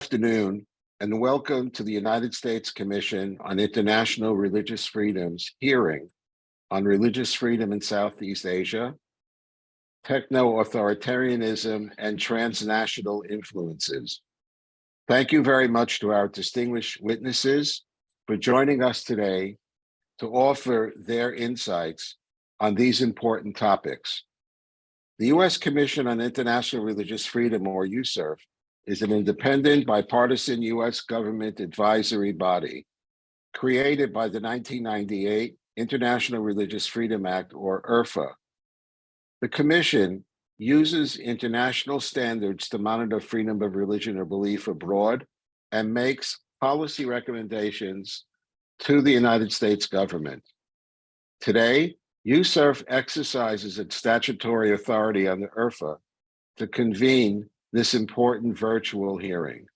afternoon, and welcome to the United States Commission on International Religious Freedom's hearing on religious freedom in Southeast Asia, Techno-Authoritarianism, and Transnational influences. Thank you very much to our distinguished witnesses for joining us today to offer their insights on these important topics. The U.S. Commission on International Religious Freedom, or USCIRF, is an independent, bipartisan U.S. government advisory body created by the 1998 International Religious Freedom Act, or IRFA. The Commission uses international standards to monitor freedom of religion or belief abroad and makes policy recommendations to the United States government. Today, USCIRF exercises its statutory authority under IRFA to convene this important virtual hearing.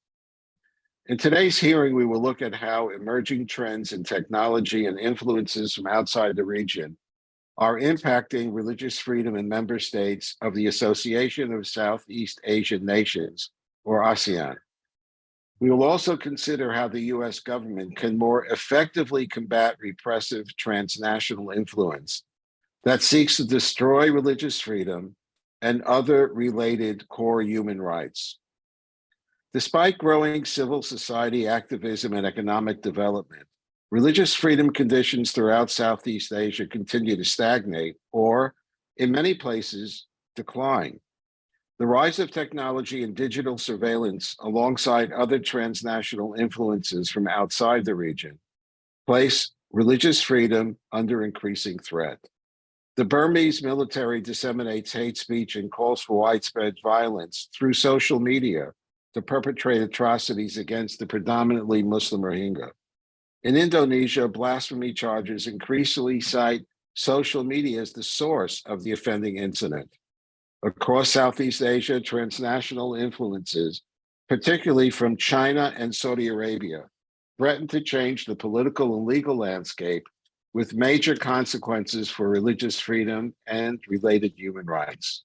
In today's hearing, we will look at how emerging trends in technology and influences from outside the region are impacting religious freedom in member states of the Association of Southeast Asian Nations, or ASEAN. We will also consider how the U.S. government can more effectively combat repressive transnational influence that seeks to destroy religious freedom and other related core human rights. Despite growing civil society activism and economic development, religious freedom conditions throughout Southeast Asia continue to stagnate or, in many places, decline. The rise of technology and digital surveillance, alongside other transnational influences from outside the region, place religious freedom under increasing threat. The Burmese military disseminates hate speech and calls for widespread violence through social media to perpetrate atrocities against the predominantly Muslim Rohingya. In Indonesia, blasphemy charges increasingly cite social media as the source of the offending incident. Across Southeast Asia, transnational influences, particularly from China and Saudi Arabia, threaten to change the political and legal landscape with major consequences for religious freedom and related human rights.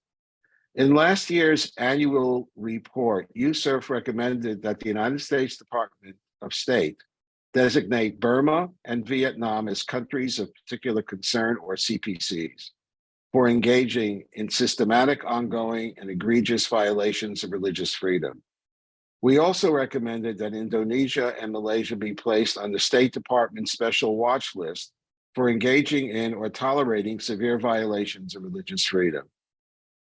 In last year's annual report, USCIRF recommended that the United States Department of State designate Burma and Vietnam as countries of particular concern, or CPCs, for engaging in systematic, ongoing, and egregious violations of religious freedom. We also recommended that Indonesia and Malaysia be placed on the State Department's special watch list for engaging in or tolerating severe violations of religious freedom.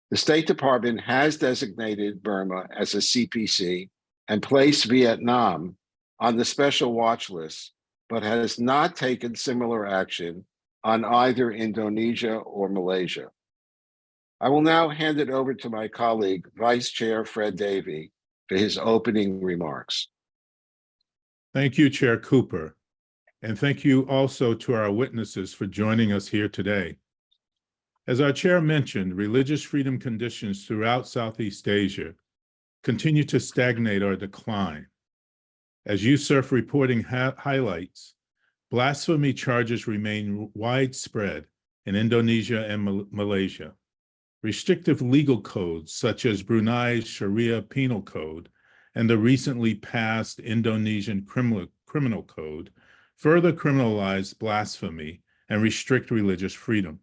The State Department has designated Burma as a CPC and placed Vietnam on the special watch list, but has not taken similar action on either Indonesia or Malaysia. I will now hand it over to my colleague, Vice Chair Fred Davey, for his opening remarks. Thank you, Chair Cooper. And thank you also to our witnesses for joining us here today. As our chair mentioned, religious freedom conditions throughout Southeast Asia continue to stagnate or decline. As USCIRF reporting highlights, blasphemy charges remain widespread in Indonesia and Malaysia. Restrictive legal codes such as Brunei's Sharia Penal Code and the recently passed Indonesian Criminal Code further criminalize blasphemy and restrict religious freedom.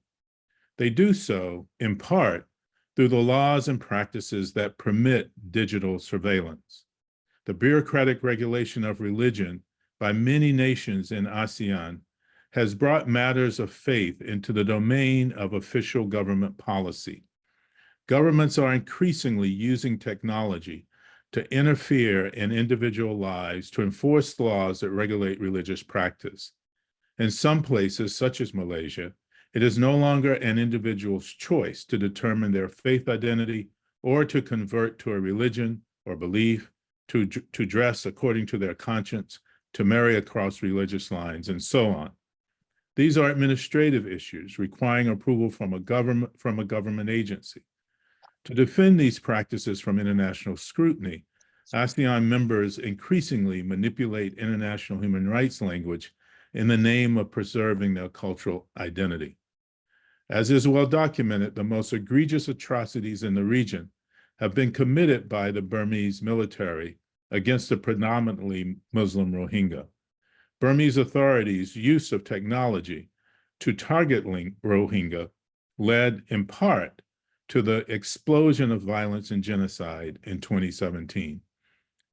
They do so, in part, through the laws and practices that permit digital surveillance. The bureaucratic regulation of religion by many nations in ASEAN has brought matters of faith into the domain of official government policy. Governments are increasingly using technology to interfere in individual lives to enforce laws that regulate religious practice. In some places, such as Malaysia, it is no longer an individual's choice to determine their faith identity or to convert to a religion or belief, to dress according to their conscience, to marry across religious lines, and so on. These are administrative issues requiring approval from a government agency. To defend these practices from international scrutiny, ASEAN members increasingly manipulate international human rights language in the name of preserving their cultural identity. As is well documented, the most egregious atrocities in the region have been committed by the Burmese military against the predominantly Muslim Rohingya. Burmese authorities' use of technology to target Rohingya led in part to the explosion of violence and genocide in 2017.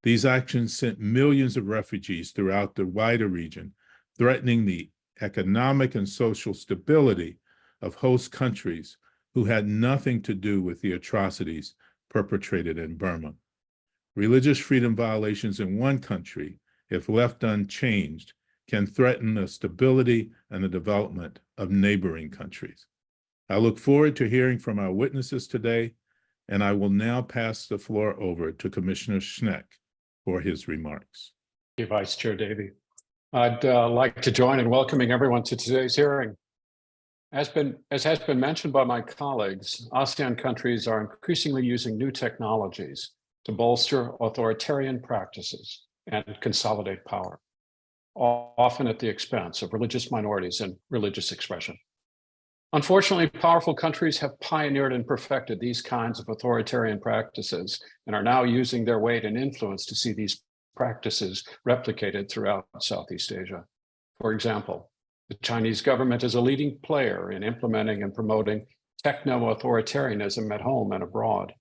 These actions sent millions of refugees throughout the wider region, threatening the economic and social stability of host countries who had nothing to do with the atrocities perpetrated in Burma. Religious freedom violations in one country, if left unchanged, can threaten the stability and the development of neighboring countries. I look forward to hearing from our witnesses today, and I will now pass the floor over to Commissioner Schneck for his remarks. Thank you, Vice Chair Davey. I'd like to join in welcoming everyone to today's hearing. As has been mentioned by my colleagues, ASEAN countries are increasingly using new technologies to bolster authoritarian practices and consolidate power, often at the expense of religious minorities and religious expression. Unfortunately, powerful countries have pioneered and perfected these kinds of authoritarian practices and are now using their weight and influence to see these practices replicated throughout Southeast Asia. For example, the Chinese government is a leading player in implementing and promoting techno-authoritarianism at home and abroad.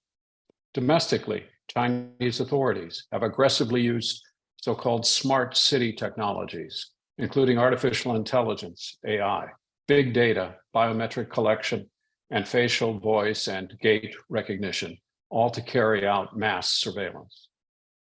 Domestically, Chinese authorities have aggressively used so-called smart city technologies, including artificial intelligence, AI, big data, biometric collection, and facial, voice, and gait recognition, all to carry out mass surveillance.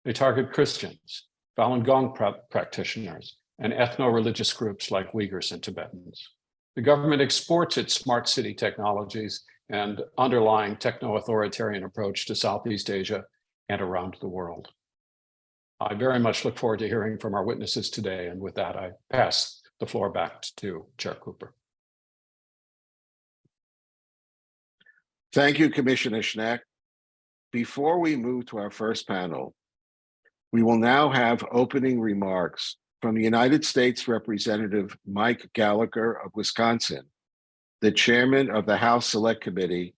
They target Christians, Falun Gong practitioners, and ethno-religious groups like Uyghurs and Tibetans. The government exports its smart city technologies and underlying techno-authoritarian approach to Southeast Asia and around the world. I very much look forward to hearing from our witnesses today, and with that, I pass the floor back to Chair Cooper. Thank you, Commissioner Schneck. Before we move to our first panel, we will now have opening remarks from the United States Representative Mike Gallagher of Wisconsin, the chairman of the House Select Committee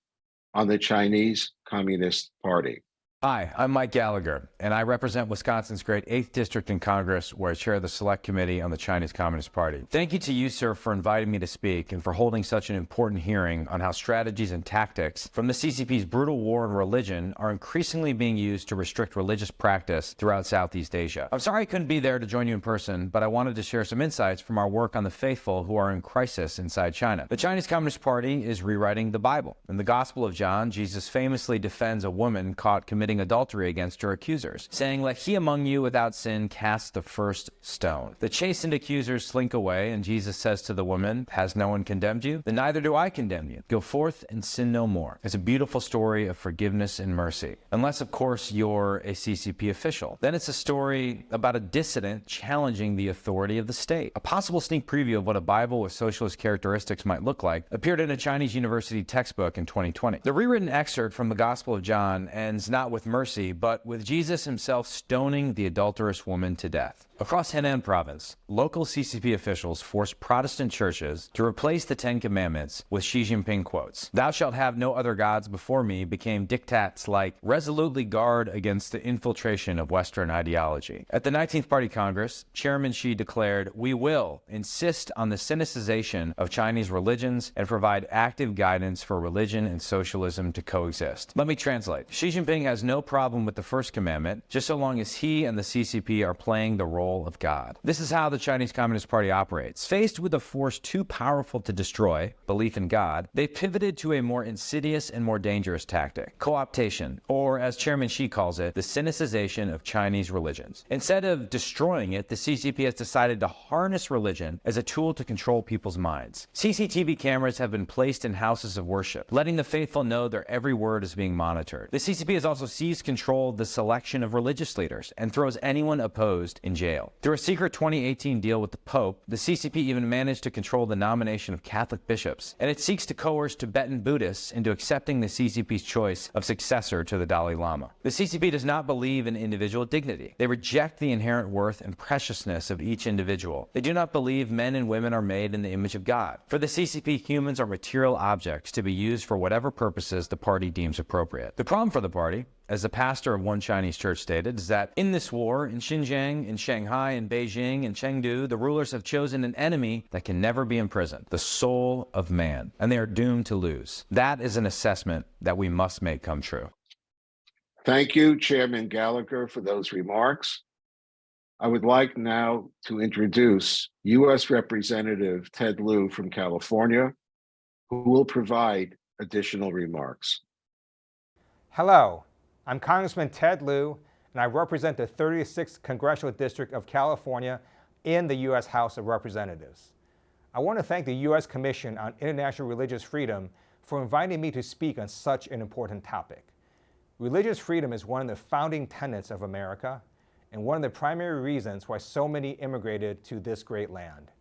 on the Chinese Communist Party. Hi, I'm Mike Gallagher, and I represent Wisconsin's great 8th District in Congress, where I chair the Select Committee on the Chinese Communist Party. Thank you to USCIRF for inviting me to speak and for holding such an important hearing on how strategies and tactics from the CCP's brutal war on religion are increasingly being used to restrict religious practice throughout Southeast Asia. I'm sorry I couldn't be there to join you in person, but I wanted to share some insights from our work on the faithful who are in crisis inside China. The Chinese Communist Party is rewriting the Bible. In the Gospel of John, Jesus famously defends a woman caught committing adultery against her accusers, saying, "Let he among you without sin cast the first stone." The chastened accusers slink away, and Jesus says to the woman, "Has no one condemned you? Then neither do I condemn you. Go forth and sin no more." It's a beautiful story of forgiveness and mercy. Unless, of course, you're a CCP official. Then it's a story about a dissident challenging the authority of the state. A possible sneak preview of what a Bible with socialist characteristics might look like appeared in a Chinese university textbook in 2020. The rewritten excerpt from the Gospel of John ends not with mercy, but with Jesus himself stoning the adulterous woman to death. Across Henan province, local CCP officials forced Protestant churches to replace the Ten Commandments with Xi Jinping quotes. "Thou shalt have no other gods before me" became diktats like "resolutely guard against the infiltration of Western ideology." At the 19th Party Congress, Chairman Xi declared, "We will insist on the sinicization of Chinese religions and provide active guidance for religion and socialism to coexist." Let me translate. Xi Jinping has no problem with the first commandment, just so long as he and the CCP are playing the role of God. This is how the Chinese Communist Party operates. Faced with a force too powerful to destroy, belief in God, they pivoted to a more insidious and more dangerous tactic, co-optation, or as Chairman Xi calls it, the sinicization of Chinese religions. Instead of destroying it, the CCP has decided to harness religion as a tool to control people's minds. CCTV cameras have been placed in houses of worship, letting the faithful know their every word is being monitored. The CCP has also seized control of the selection of religious leaders and throws anyone opposed in jail. Through a secret 2018 deal with the Pope, the CCP even managed to control the nomination of Catholic bishops, and it seeks to coerce Tibetan Buddhists into accepting the CCP's choice of successor to the Dalai Lama. The CCP does not believe in individual dignity. They reject the inherent worth and preciousness of each individual. They do not believe men and women are made in the image of God. For the CCP, humans are material objects to be used for whatever purposes the party deems appropriate. The problem for the party as the pastor of one Chinese church stated, is that in this war, in Xinjiang, in Shanghai, in Beijing, in Chengdu, the rulers have chosen an enemy that can never be imprisoned, the soul of man, and they are doomed to lose. That is an assessment that we must make come true. Thank you, Chairman Gallagher, for those remarks. I would like now to introduce U.S. Representative Ted Lieu from California, who will provide additional remarks. Hello, I'm Congressman Ted Lieu, and I represent the 36th Congressional District of California in the U.S. House of Representatives. I want to thank the U.S. Commission on International Religious Freedom for inviting me to speak on such an important topic. Religious freedom is one of the founding tenets of America and one of the primary reasons why so many immigrated to this great land.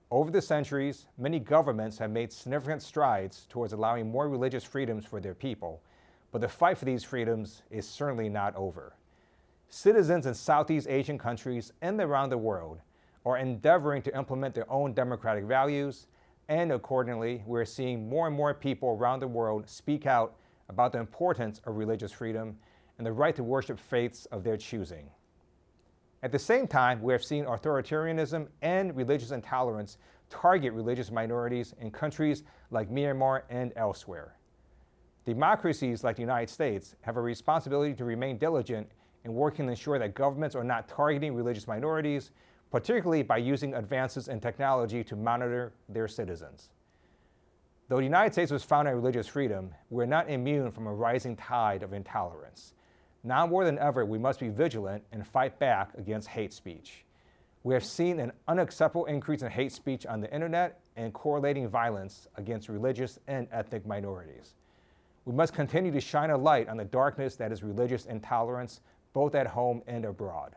Over the centuries, many governments have made significant strides towards allowing more religious freedoms for their people, but the fight for these freedoms is certainly not over. Citizens in Southeast Asian countries and around the world are endeavoring to implement their own democratic values, and accordingly, we're seeing more and more people around the world speak out about the importance of religious freedom and the right to worship faiths of their choosing. At the same time, we have seen authoritarianism and religious intolerance target religious minorities in countries like Myanmar and elsewhere. Democracies like the United States have a responsibility to remain diligent in working to ensure that governments are not targeting religious minorities, particularly by using advances in technology to monitor their citizens. Though the United States was founded on religious freedom, we're not immune from a rising tide of intolerance. Now more than ever, we must be vigilant and fight back against hate speech. We have seen an unacceptable increase in hate speech on the internet and correlating violence against religious and ethnic minorities. We must continue to shine a light on the darkness that is religious intolerance, both at home and abroad.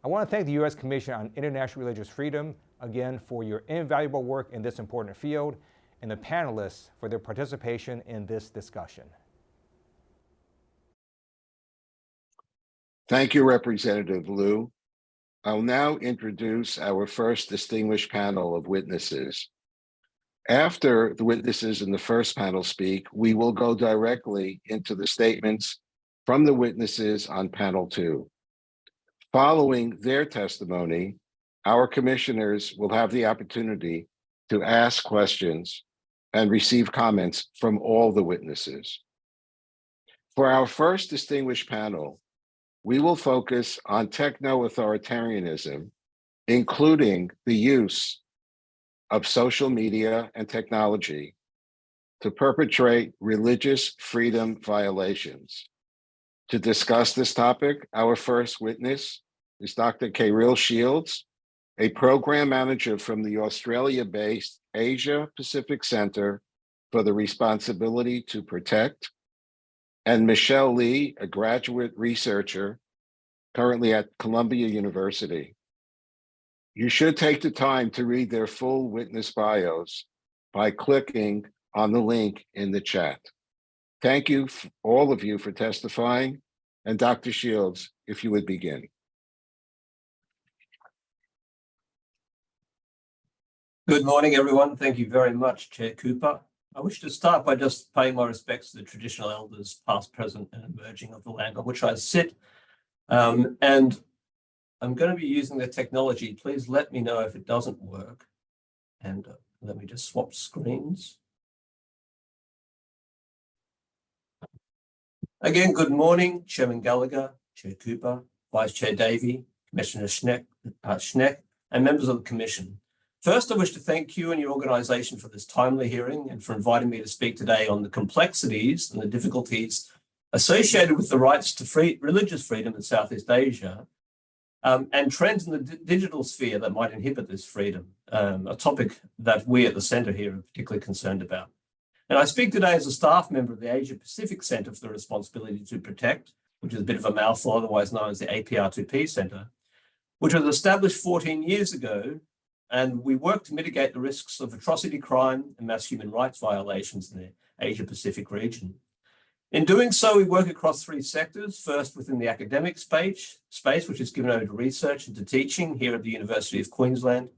I want to thank the U.S. Commission on International Religious Freedom, again, for your invaluable work in this important field, and the panelists for their participation in this discussion. Thank you, Representative Lieu. I'll now introduce our first distinguished panel of witnesses. After the witnesses in the first panel speak, we will go directly into the statements from the witnesses on panel 2. Following their testimony, our commissioners will have the opportunity to ask questions and receive comments from all the witnesses. For our first distinguished panel, we will focus on techno-authoritarianism, including the use of social media and technology to perpetrate religious freedom violations. To discuss this topic, our first witness is Dr. Kirill Shields, a program manager from the Australia-based Asia Pacific Center for the Responsibility to Protect, and Michelle Lee, a graduate researcher currently at Columbia University. You should take the time to read their full witness bios by clicking on the link in the chat. Thank you, all of you, for testifying. And Dr. Shields, if you would begin. Good morning, everyone. Thank you very much, Chair Cooper. I wish to start by just paying my respects to the traditional elders, past, present, and emerging of the land on which I sit. And I'm going to be using the technology. Please let me know if it doesn't work. And let me just swap screens. Again, good morning, Chairman Gallagher, Chair Cooper, Vice Chair Davey, Commissioner Schneck, and members of the Commission. First, I wish to thank you and your organisation for this timely hearing and for inviting me to speak today on the complexities and the difficulties associated with the rights to religious freedom in Southeast Asia and trends in the digital sphere that might inhibit this freedom, a topic that we at the Centre here are particularly concerned about. And I speak today as a staff member of the Asia Pacific Centre for the Responsibility to Protect, which is a bit of a mouthful, otherwise known as the APR2P Centre, which was established 14 years ago. And we work to mitigate the risks of atrocity crime and mass human rights violations in the Asia Pacific region. In doing so, we work across 3 sectors. First, within the academic space, which is given over to research and to teaching here at the University of Queensland.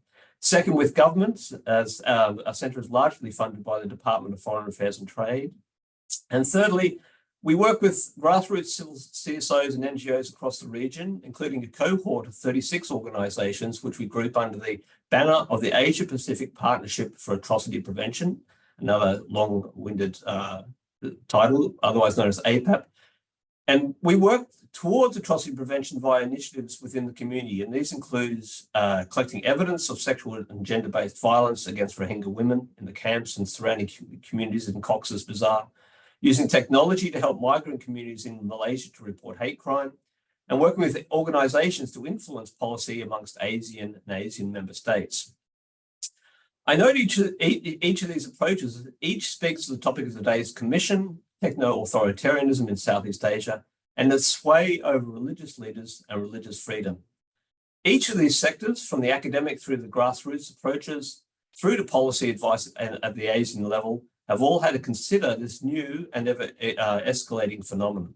Second, with governments, as our centre is largely funded by the Department of Foreign Affairs and Trade. And thirdly, We work with grassroots civil CSOs and NGOs across the region, including a cohort of 36 organizations, which we group under the banner of the Asia Pacific Partnership for Atrocity Prevention, another long-winded title, otherwise known as APAP. And we work towards atrocity prevention via initiatives within the community, and these includes collecting evidence of sexual and gender-based violence against Rohingya women in the camps and surrounding communities in Cox's Bazar, using technology to help migrant communities in Malaysia to report hate crime, and working with organizations to influence policy amongst ASEAN and ASEAN member states. I note each of these approaches, each speaks to the topic of today's commission, Techno-Authoritarianism in Southeast Asia, and its sway over religious leaders and religious freedom. Each of these sectors, from the academic through the grassroots approaches, through to policy advice at the ASEAN level, have all had to consider this new and ever escalating phenomenon.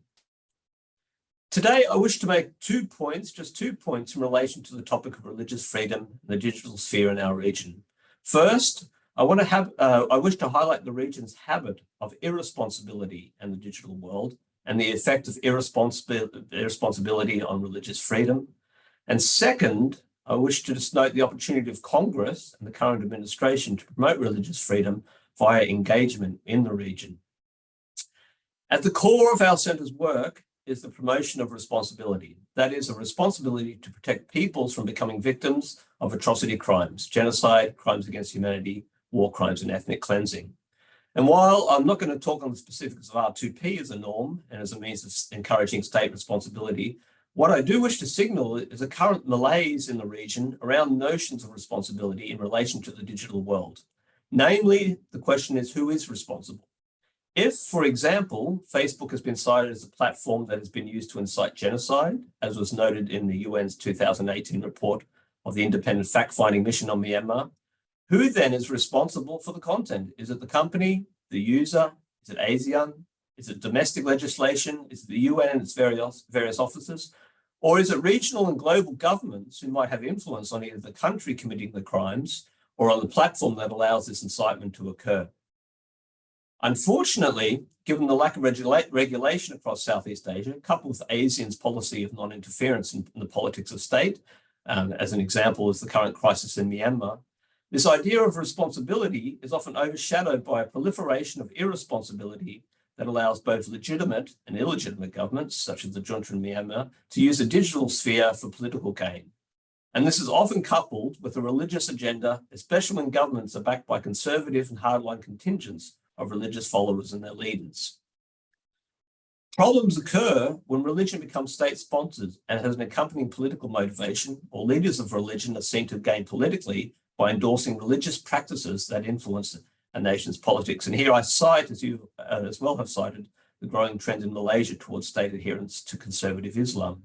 Today, I wish to make 2 points, just 2 points in relation to the topic of religious freedom and the digital sphere in our region. First, I wish to highlight the region's habit of irresponsibility in the digital world and the effect of irresponsibility on religious freedom. And second, I wish to just note the opportunity of Congress and the current administration to promote religious freedom via engagement in the region. At the core of our center's work is the promotion of responsibility. That is, a responsibility to protect peoples from becoming victims of atrocity crimes, genocide, crimes against humanity, war crimes, and ethnic cleansing. And while I'm not going to talk on the specifics of R2P as a norm and as a means of encouraging state responsibility, what I do wish to signal is a current malaise in the region around notions of responsibility in relation to the digital world. Namely, the question is, who is responsible? If, for example, Facebook has been cited as a platform that has been used to incite genocide, as was noted in the UN's 2018 report of the Independent Fact-Finding Mission on Myanmar, who then is responsible for the content? Is it the company, the user? Is it ASEAN? Is it domestic legislation? Is it the UN and its various offices? Or is it regional and global governments who might have influence on either the country committing the crimes or on the platform that allows this incitement to occur? Unfortunately, given the lack of regulation across Southeast Asia, coupled with ASEAN's policy of non-interference in the politics of state, as an example is the current crisis in Myanmar, this idea of responsibility is often overshadowed by a proliferation of irresponsibility that allows both legitimate and illegitimate governments, such as the junta in Myanmar, to use the digital sphere for political gain. And this is often coupled with a religious agenda, especially when governments are backed by conservative and hardline contingents of religious followers and their leaders. Problems occur when religion becomes state-sponsored and has an accompanying political motivation, or leaders of religion are seen to gain politically by endorsing religious practices that influence a nation's politics. And here I cite, as you as well have cited, the growing trend in Malaysia towards state adherence to conservative Islam.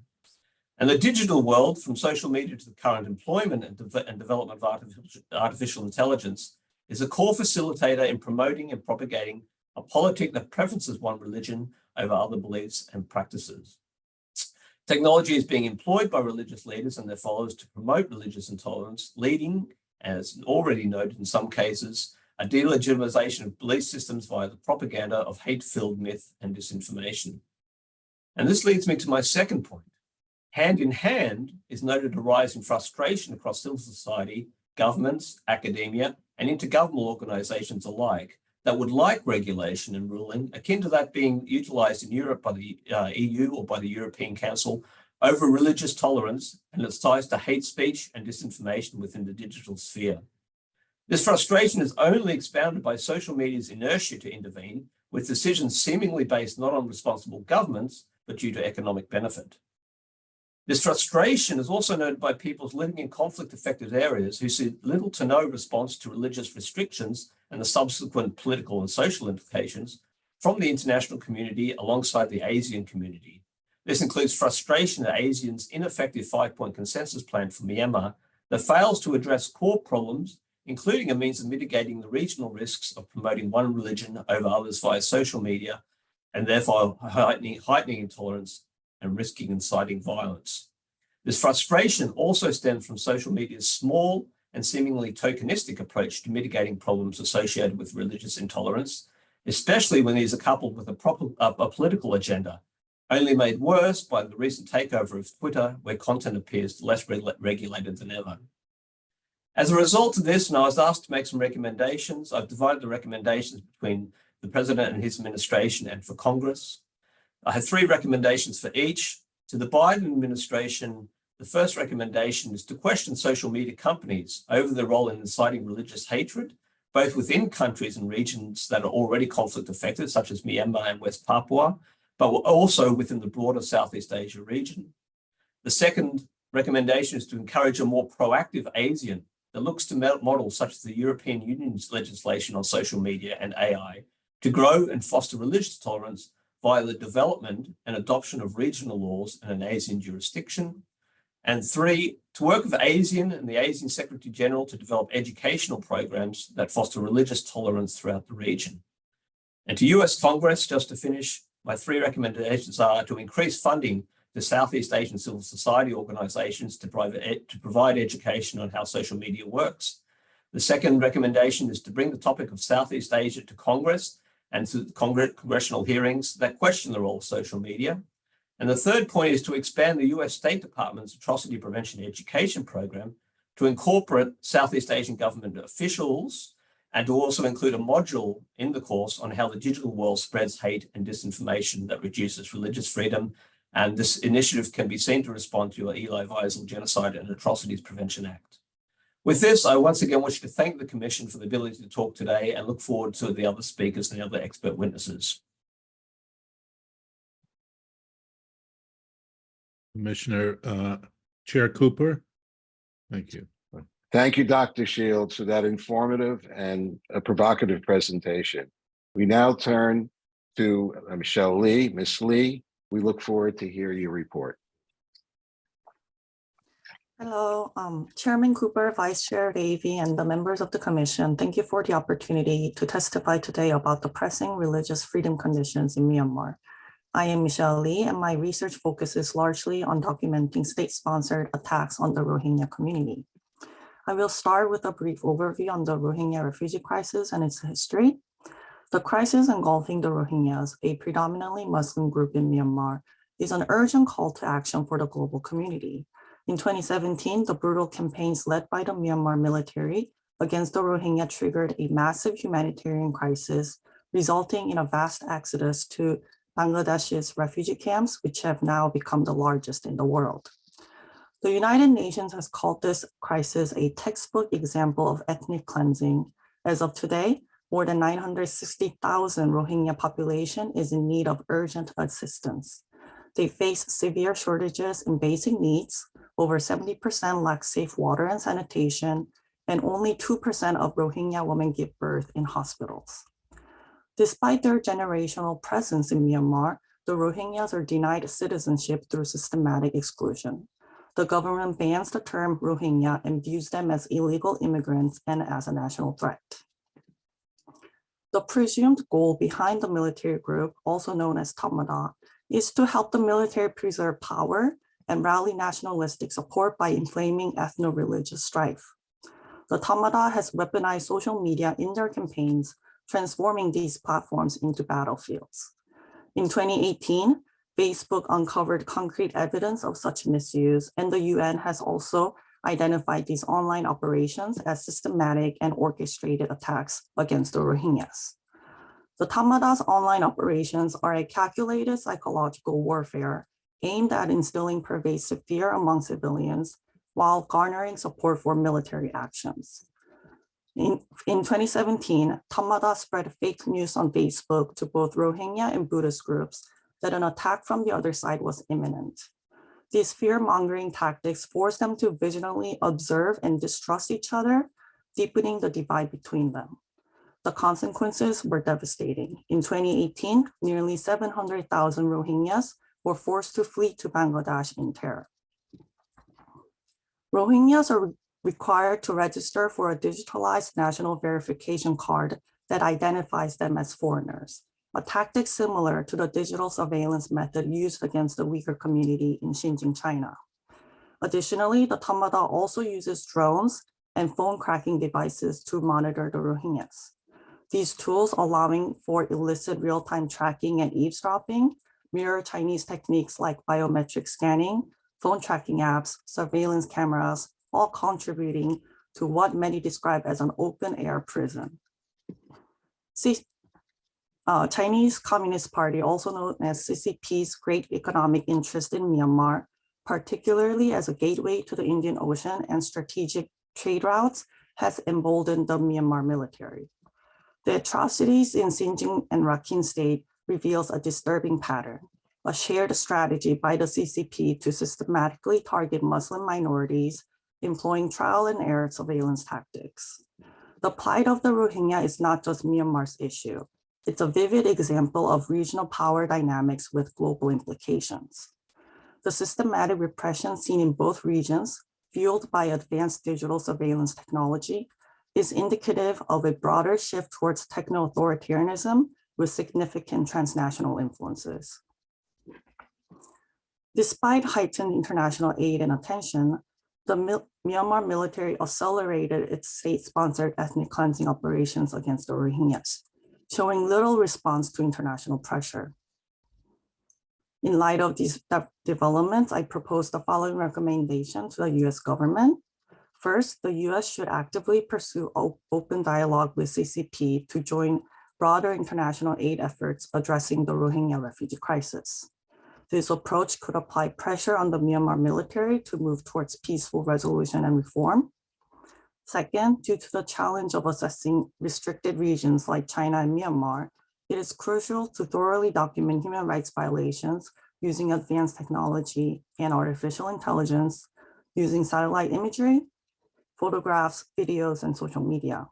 And the digital world, from social media to the current employment and development of artificial intelligence, is a core facilitator in promoting and propagating a politic that preferences one religion over other beliefs and practices. Technology is being employed by religious leaders and their followers to promote religious intolerance, leading, as already noted in some cases, a delegitimization of belief systems via the propaganda of hate-filled myth and disinformation. And this leads me to my second point. Hand in hand is noted a rise in frustration across civil society, governments, academia, and intergovernmental organizations alike that would like regulation and ruling, akin to that being utilized in Europe by the EU or by the European Council, over religious tolerance and its ties to hate speech and disinformation within the digital sphere. This frustration is only expounded by social media's inertia to intervene, with decisions seemingly based not on responsible governments, but due to economic benefit. This frustration is also noted by peoples living in conflict-affected areas who see little to no response to religious restrictions and the subsequent political and social implications from the international community alongside the ASEAN community. This includes frustration at ASEAN's ineffective 5-point consensus plan for Myanmar that fails to address core problems, including a means of mitigating the regional risks of promoting one religion over others via social media, and therefore heightening intolerance and risking inciting violence. This frustration also stems from social media's small and seemingly tokenistic approach to mitigating problems associated with religious intolerance, especially when these are coupled with a political agenda, only made worse by the recent takeover of Twitter, where content appears less regulated than ever. As a result of this, and I was asked to make some recommendations, I've divided the recommendations between the President and his administration and for Congress. I have 3 recommendations for each. To the Biden administration, the first recommendation is to question social media companies over their role in inciting religious hatred, both within countries and regions that are already conflict affected, such as Myanmar and West Papua, but also within the broader Southeast Asia region. The second recommendation is to encourage a more proactive ASEAN that looks to models such as the European Union's legislation on social media and AI to grow and foster religious tolerance via the development and adoption of regional laws in an ASEAN jurisdiction. And 3, to work with ASEAN and the ASEAN Secretary General to develop educational programs that foster religious tolerance throughout the region. And to US Congress, just to finish, my 3 recommendations are to increase funding to Southeast Asian civil society organizations to provide education on how social media works. The second recommendation is to bring the topic of Southeast Asia to Congress and to congressional hearings that question the role of social media. And the third point is to expand the US State Department's Atrocity Prevention Education Program to incorporate Southeast Asian government officials and to also include a module in the course on how the digital world spreads hate and disinformation that reduces religious freedom. And this initiative can be seen to respond to your Eli Wiesel Genocide and Atrocities Prevention Act. With this, I once again wish to thank the Commission for the ability to talk today and look forward to the other speakers and the other expert witnesses. Commissioner, Chair Cooper, thank you. Thank you, Dr. Shields, for that informative and a provocative presentation. We now turn to Michelle Lee. Ms. Lee, we look forward to hear your report. Hello, Chairman Cooper, Vice Chair Davey, and the members of the Commission. Thank you for the opportunity to testify today about the pressing religious freedom conditions in Myanmar. I am Michelle Lee, and my research focuses largely on documenting state-sponsored attacks on the Rohingya community. I will start with a brief overview on the Rohingya refugee crisis and its history. The crisis engulfing the Rohingyas, a predominantly Muslim group in Myanmar, is an urgent call to action for the global community. In 2017, the brutal campaigns led by the Myanmar military against the Rohingya triggered a massive humanitarian crisis, resulting in a vast exodus to Bangladesh's refugee camps, which have now become the largest in the world. The United Nations has called this crisis a textbook example of ethnic cleansing. As of today, more than 960,000 Rohingya population is in need of urgent assistance. They face severe shortages in basic needs. Over 70% lack safe water and sanitation, and only 2% of Rohingya women give birth in hospitals. Despite their generational presence in Myanmar, the Rohingyas are denied citizenship through systematic exclusion. The government bans the term Rohingya and views them as illegal immigrants and as a national threat. The presumed goal behind the military group, also known as Tamada, is to help the military preserve power and rally nationalistic support by inflaming ethno-religious strife. The Tamada has weaponized social media in their campaigns, transforming these platforms into battlefields. In 2018, Facebook uncovered concrete evidence of such misuse, and the UN has also identified these online operations as systematic and orchestrated attacks against the Rohingyas. The Tamada's online operations are a calculated psychological warfare aimed at instilling pervasive fear among civilians while garnering support for military actions. In 2017, Tamada spread fake news on Facebook to both Rohingya and Buddhist groups that an attack from the other side was imminent. These fear-mongering tactics forced them to vigilantly observe and distrust each other, deepening the divide between them. The consequences were devastating. In 2018, nearly 700,000 Rohingyas were forced to flee to Bangladesh in terror. Rohingyas are required to register for a digitalized national verification card that identifies them as foreigners, a tactic similar to the digital surveillance method used against the Uyghur community in Xinjiang, China. Additionally, the Tamada also uses drones and phone cracking devices to monitor the Rohingyas. These tools, allowing for illicit real-time tracking and eavesdropping, mirror Chinese techniques like biometric scanning, phone tracking apps, surveillance cameras, all contributing to what many describe as an open-air prison. Chinese Communist Party, also known as CCP's great economic interest in Myanmar, particularly as a gateway to the Indian Ocean and strategic trade routes, has emboldened the Myanmar military. The atrocities in Xinjiang and Rakhine State reveals a disturbing pattern, a shared strategy by the CCP to systematically target Muslim minorities, employing trial and error surveillance tactics. The plight of the Rohingya is not just Myanmar's issue. It's a vivid example of regional power dynamics with global implications. The systematic repression seen in both regions, fueled by advanced digital surveillance technology, is indicative of a broader shift towards techno-authoritarianism with significant transnational influences. Despite heightened international aid and attention, the Myanmar military accelerated its state-sponsored ethnic cleansing operations against the Rohingyas, showing little response to international pressure. In light of these developments, I propose the following recommendation to the US government. First, the US should actively pursue open dialogue with CCP to join broader international aid efforts addressing the Rohingya refugee crisis. This approach could apply pressure on the Myanmar military to move towards peaceful resolution and reform. Second, due to the challenge of assessing restricted regions like China and Myanmar, it is crucial to thoroughly document human rights violations using advanced technology and artificial intelligence, using satellite imagery, photographs, videos, and social media.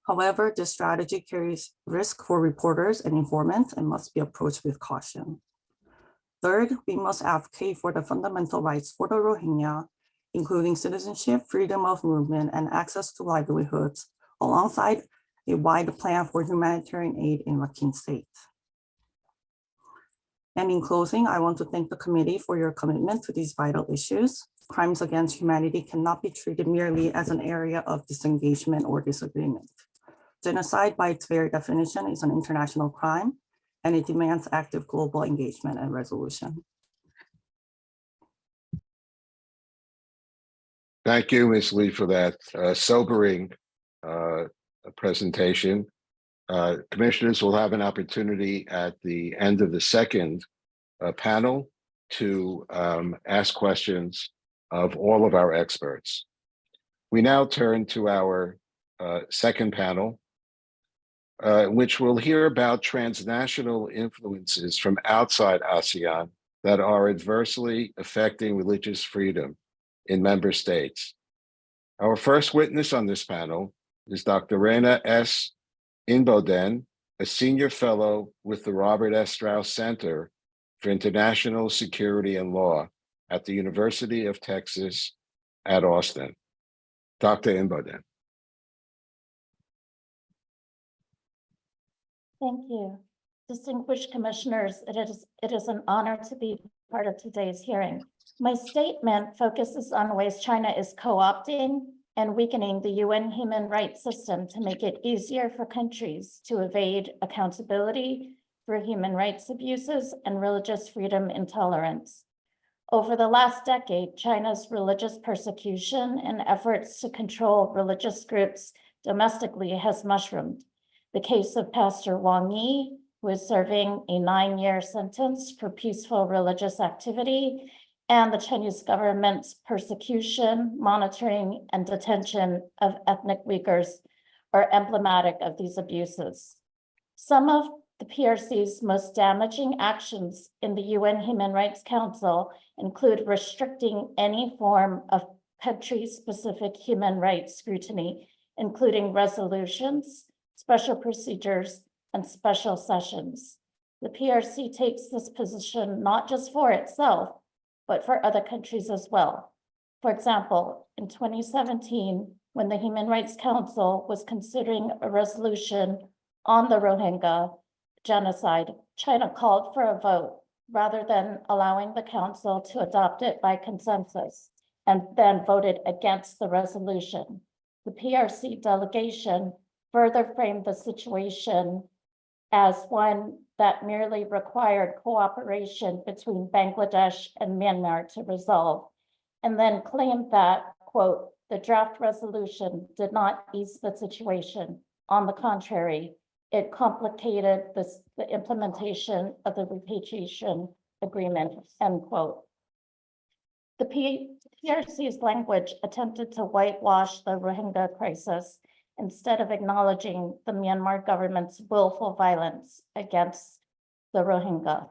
However, this strategy carries risk for reporters and informants and must be approached with caution. Third, we must advocate for the fundamental rights for the Rohingya, including citizenship, freedom of movement, and access to livelihoods, alongside a wide plan for humanitarian aid in Rakhine State. And in closing, I want to thank the committee for your commitment to these vital issues. Crimes against humanity cannot be treated merely as an area of disengagement or disagreement. Genocide, by its very definition, is an international crime, and it demands active global engagement and resolution. Thank you, Ms. Lee, for that sobering presentation. Commissioners will have an opportunity at the end of the second panel to ask questions of all of our experts. We now turn to our second panel, which will hear about transnational influences from outside ASEAN that are adversely affecting religious freedom in member states. Our first witness on this panel is Dr. Rena S. Inboden, a senior fellow with the Robert S. Strauss Center for International Security and Law at the University of Texas at Austin. Dr. Inboden. Thank you. Distinguished commissioners, it is an honor to be part of today's hearing. My statement focuses on ways China is co-opting and weakening the UN human rights system to make it easier for countries to evade accountability for human rights abuses and religious freedom intolerance. Over the last decade, China's religious persecution and efforts to control religious groups domestically has mushroomed. The case of Pastor Wang Yi, who is serving a 9-year sentence for peaceful religious activity, and the Chinese government's persecution, monitoring, and detention of ethnic Uyghurs are emblematic of these abuses. Some of the PRC's most damaging actions in the UN Human Rights Council include restricting any form of country-specific human rights scrutiny, including resolutions, special procedures, and special sessions. The PRC takes this position not just for itself, but for other countries as well. For example, in 2017, when the Human Rights Council was considering a resolution on the Rohingya genocide, China called for a vote rather than allowing the council to adopt it by consensus, and then voted against the resolution. The PRC delegation further framed the situation as one that merely required cooperation between Bangladesh and Myanmar to resolve, and then claimed that, quote, the draft resolution did not ease the situation. On the contrary, it complicated the implementation of the repatriation agreement, end quote. The PRC's language attempted to whitewash the Rohingya crisis instead of acknowledging the Myanmar government's willful violence against the Rohingya.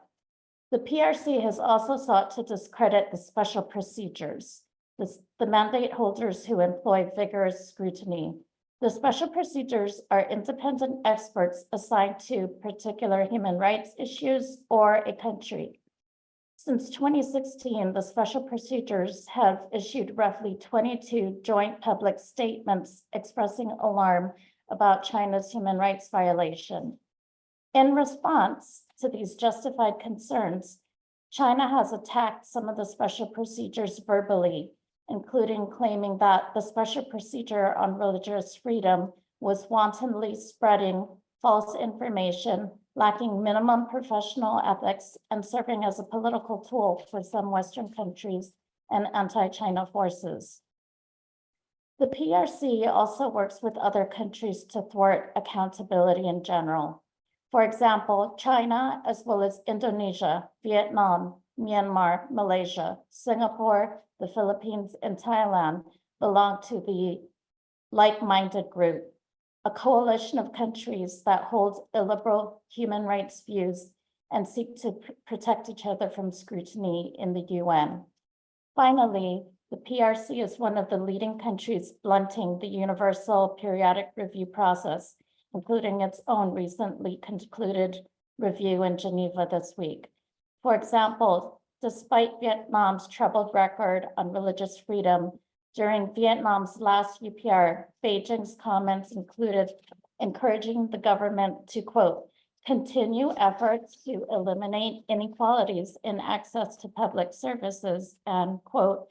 The PRC has also sought to discredit the special procedures, the mandate holders who employ vigorous scrutiny. The special procedures are independent experts assigned to particular human rights issues or a country. Since 2016, the special procedures have issued roughly 22 joint public statements expressing alarm about China's human rights violation. In response to these justified concerns, China has attacked some of the special procedures verbally, including claiming that the special procedure on religious freedom was wantonly spreading false information, lacking minimum professional ethics, and serving as a political tool for some Western countries and anti-China forces. The PRC also works with other countries to thwart accountability in general. For example, China, as well as Indonesia, Vietnam, Myanmar, Malaysia, Singapore, the Philippines, and Thailand belong to the like-minded group, a coalition of countries that holds illiberal human rights views and seek to protect each other from scrutiny in the UN. Finally, the PRC is one of the leading countries blunting the Universal Periodic Review process, including its own recently concluded review in Geneva this week. For example, despite Vietnam's troubled record on religious freedom, during Vietnam's last UPR, Beijing's comments included encouraging the government to, quote, continue efforts to eliminate inequalities in access to public services and, quote,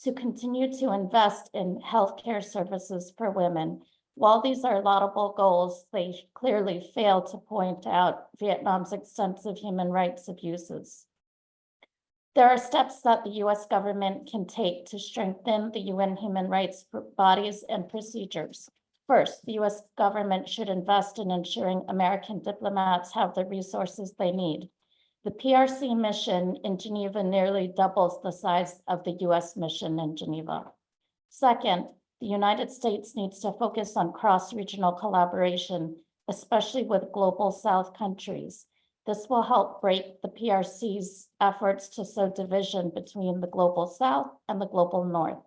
to continue to invest in healthcare services for women. While these are laudable goals, they clearly fail to point out Vietnam's extensive human rights abuses. There are steps that the US government can take to strengthen the UN human rights bodies and procedures. First, the US government should invest in ensuring American diplomats have the resources they need. The PRC mission in Geneva nearly doubles the size of the US mission in Geneva. Second, the United States needs to focus on cross-regional collaboration, especially with Global South countries. This will help break the PRC's efforts to sow division between the Global South and the Global North.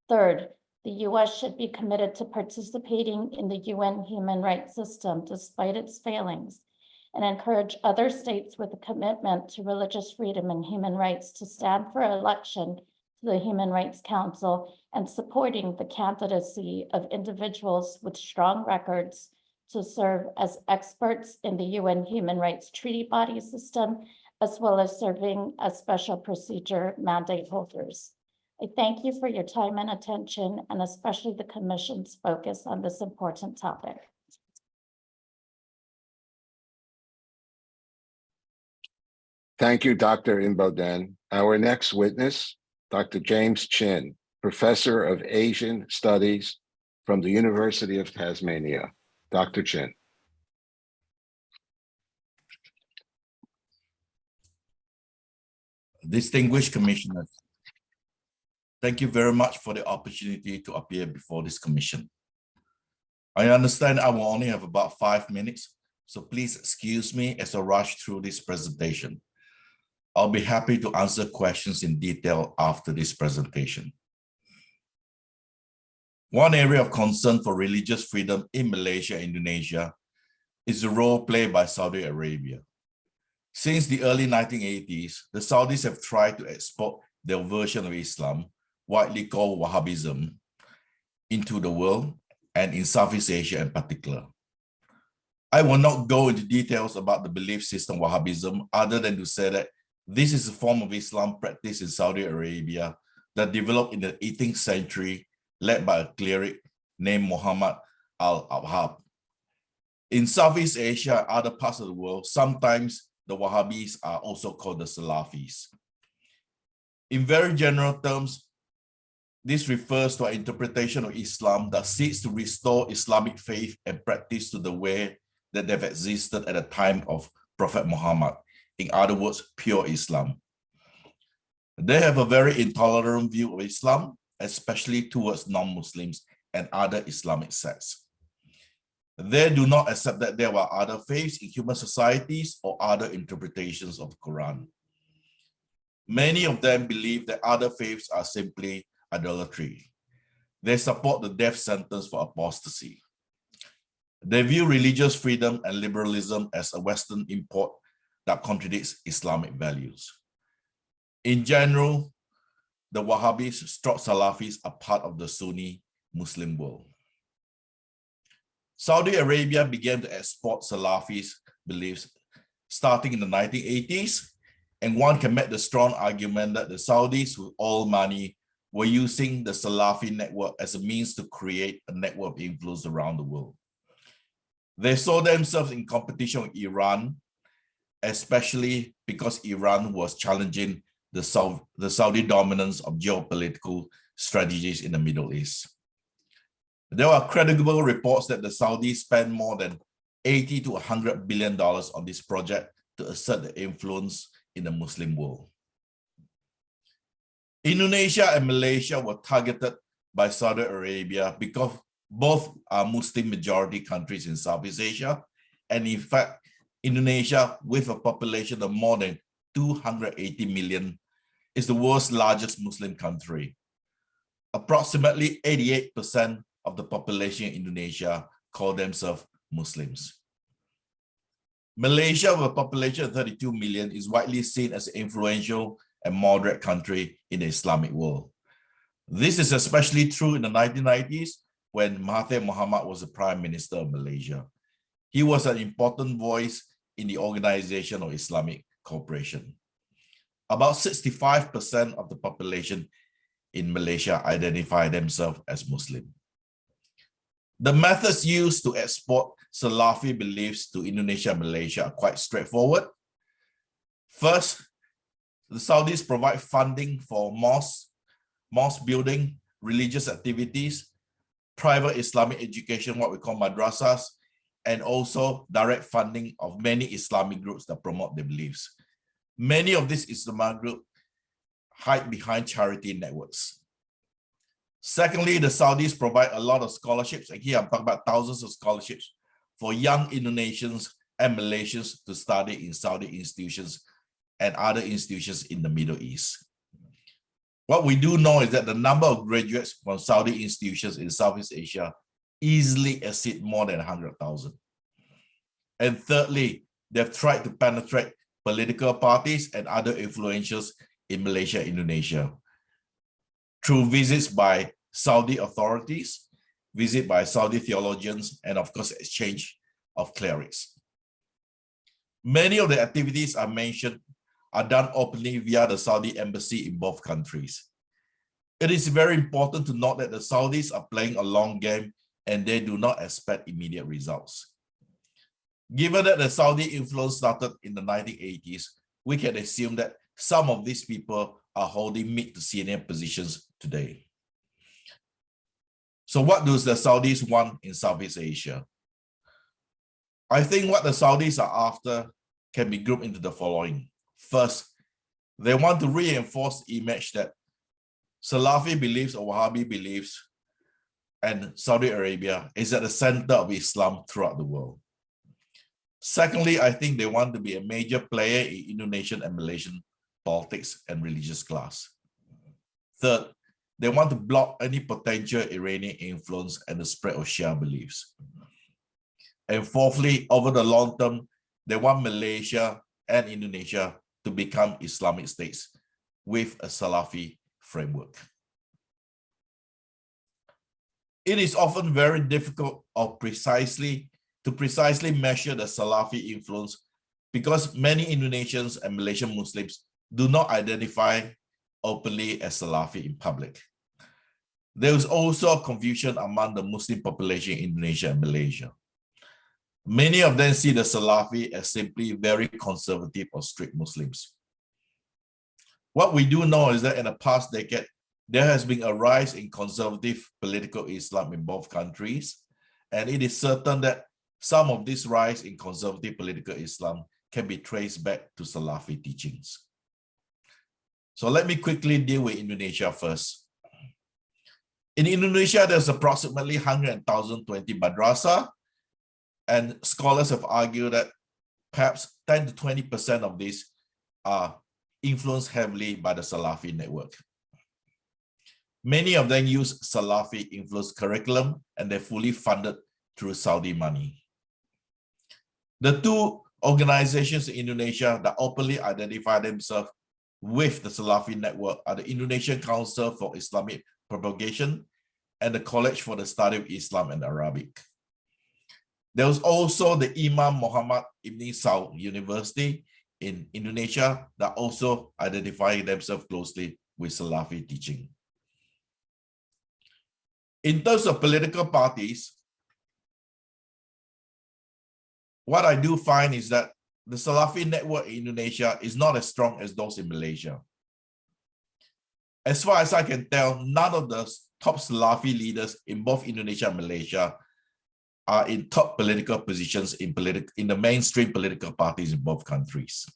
Third, the US should be committed to participating in the UN human rights system despite its failings, and encourage other states with a commitment to religious freedom and human rights to stand for election to the Human Rights Council and supporting the candidacy of individuals with strong records to serve as experts in the UN Human Rights Treaty body system, as well as serving as special procedure mandate holders. I thank you for your time and attention, and especially the Commission's focus on this important topic. Thank you, Dr. Imboden. Our next witness, Dr. James Chin, Professor of Asian Studies from the University of Tasmania. Dr. Chin. Distinguished commissioners, thank you very much for the opportunity to appear before this commission. I understand I will only have about 5 minutes, so please excuse me as I rush through this presentation. I'll be happy to answer questions in detail after this presentation. One area of concern for religious freedom in Malaysia and Indonesia is the role played by Saudi Arabia. Since the early 1980s, the Saudis have tried to export their version of Islam, widely called Wahhabism, into the world and in Southeast Asia in particular. I will not go into details about the belief system Wahhabism other than to say that this is a form of Islam practiced in Saudi Arabia that developed in the 18th century, led by a cleric named Muhammad al-Wahhab, In Southeast Asia and other parts of the world, sometimes the Wahhabis are also called the Salafis. In very general terms, this refers to an interpretation of Islam that seeks to restore Islamic faith and practice to the way that they've existed at the time of Prophet Muhammad. In other words, pure Islam. They have a very intolerant view of Islam, especially towards non-Muslims and other Islamic sects. They do not accept that there are other faiths in human societies or other interpretations of the Quran. Many of them believe that other faiths are simply idolatry. They support the death sentence for apostasy. They view religious freedom and liberalism as a Western import that contradicts Islamic values. In general, the Wahhabis, stroke Salafis, are part of the Sunni Muslim world. Saudi Arabia began to export Salafis beliefs starting in the 1980s, and one can make the strong argument that the Saudis with oil money were using the Salafi network as a means to create a network of influence around the world. They saw themselves in competition with Iran, especially because Iran was challenging the Saudi dominance of geopolitical strategies in the Middle East. There are credible reports that the Saudis spent more than $80 to $100 billion on this project to assert their influence in the Muslim world. Indonesia and Malaysia were targeted by Saudi Arabia because both are Muslim majority countries in Southeast Asia. And in fact, Indonesia, with a population of more than 280 million, is the world's largest Muslim country. Approximately 88% of the population in Indonesia call themselves Muslims. Malaysia, with a population of 32 million, is widely seen as an influential and moderate country in the Islamic world. This is especially true in the 1990s when Mahathir Mohamad was the Prime Minister of Malaysia. He was an important voice in the Organization of Islamic Cooperation. About 65% of the population in Malaysia identify themselves as Muslim. The methods used to export Salafi beliefs to Indonesia and Malaysia are quite straightforward. First, the Saudis provide funding for mosque building, religious activities, private Islamic education, what we call madrasas, and also direct funding of many Islamic groups that promote their beliefs. Many of these Islamic groups hide behind charity networks. Secondly, the Saudis provide a lot of scholarships, and here I'm talking about thousands of scholarships for young Indonesians and Malaysians to study in Saudi institutions and other institutions in the Middle East. What we do know is that the number of graduates from Saudi institutions in Southeast Asia easily exceed more than 100,000. And thirdly, they've tried to penetrate political parties and other influentials in Malaysia and Indonesia through visits by Saudi authorities, visit by Saudi theologians, and of course, exchange of clerics. Many of the activities I mentioned are done openly via the Saudi embassy in both countries. It is very important to note that the Saudis are playing a long game and they do not expect immediate results. Given that the Saudi influence started in the 1980s, we can assume that some of these people are holding mid to senior positions today. So what do the Saudis want in Southeast Asia? I think what the Saudis are after can be grouped into the following. First, they want to reinforce the image that Salafi beliefs or Wahhabi beliefs and Saudi Arabia is at the center of Islam throughout the world. Secondly, I think they want to be a major player in Indonesian and Malaysian politics and religious class. Third, they want to block any potential Iranian influence and the spread of Shia beliefs. And fourthly, over the long term, they want Malaysia and Indonesia to become Islamic states with a Salafi framework. It is often very difficult to precisely measure the Salafi influence because many Indonesians and Malaysian Muslims do not identify openly as Salafi in public. There is also confusion among the Muslim population in Indonesia and Malaysia. Many of them see the Salafi as simply very conservative or strict Muslims. What we do know is that in the past decade, there has been a rise in conservative political Islam in both countries, and it is certain that some of this rise in conservative political Islam can be traced back to Salafi teachings. So let me quickly deal with Indonesia first. In Indonesia, there's approximately 120 madrasah, and scholars have argued that perhaps 10 to 20% of these are influenced heavily by the Salafi network. Many of them use Salafi influenced curriculum, and they're fully funded through Saudi money. The two organizations in Indonesia that openly identify themselves with the Salafi network are the Indonesian Council for Islamic Propagation and the College for the Study of Islam and Arabic. There was also the Imam Muhammad Ibn Saud University in Indonesia that also identify themselves closely with Salafi teaching. In terms of political parties, what I do find is that the Salafi network in Indonesia is not as strong as those in Malaysia. As far as I can tell, none of the top Salafi leaders in both Indonesia and Malaysia are in top political positions in the mainstream political parties in both countries.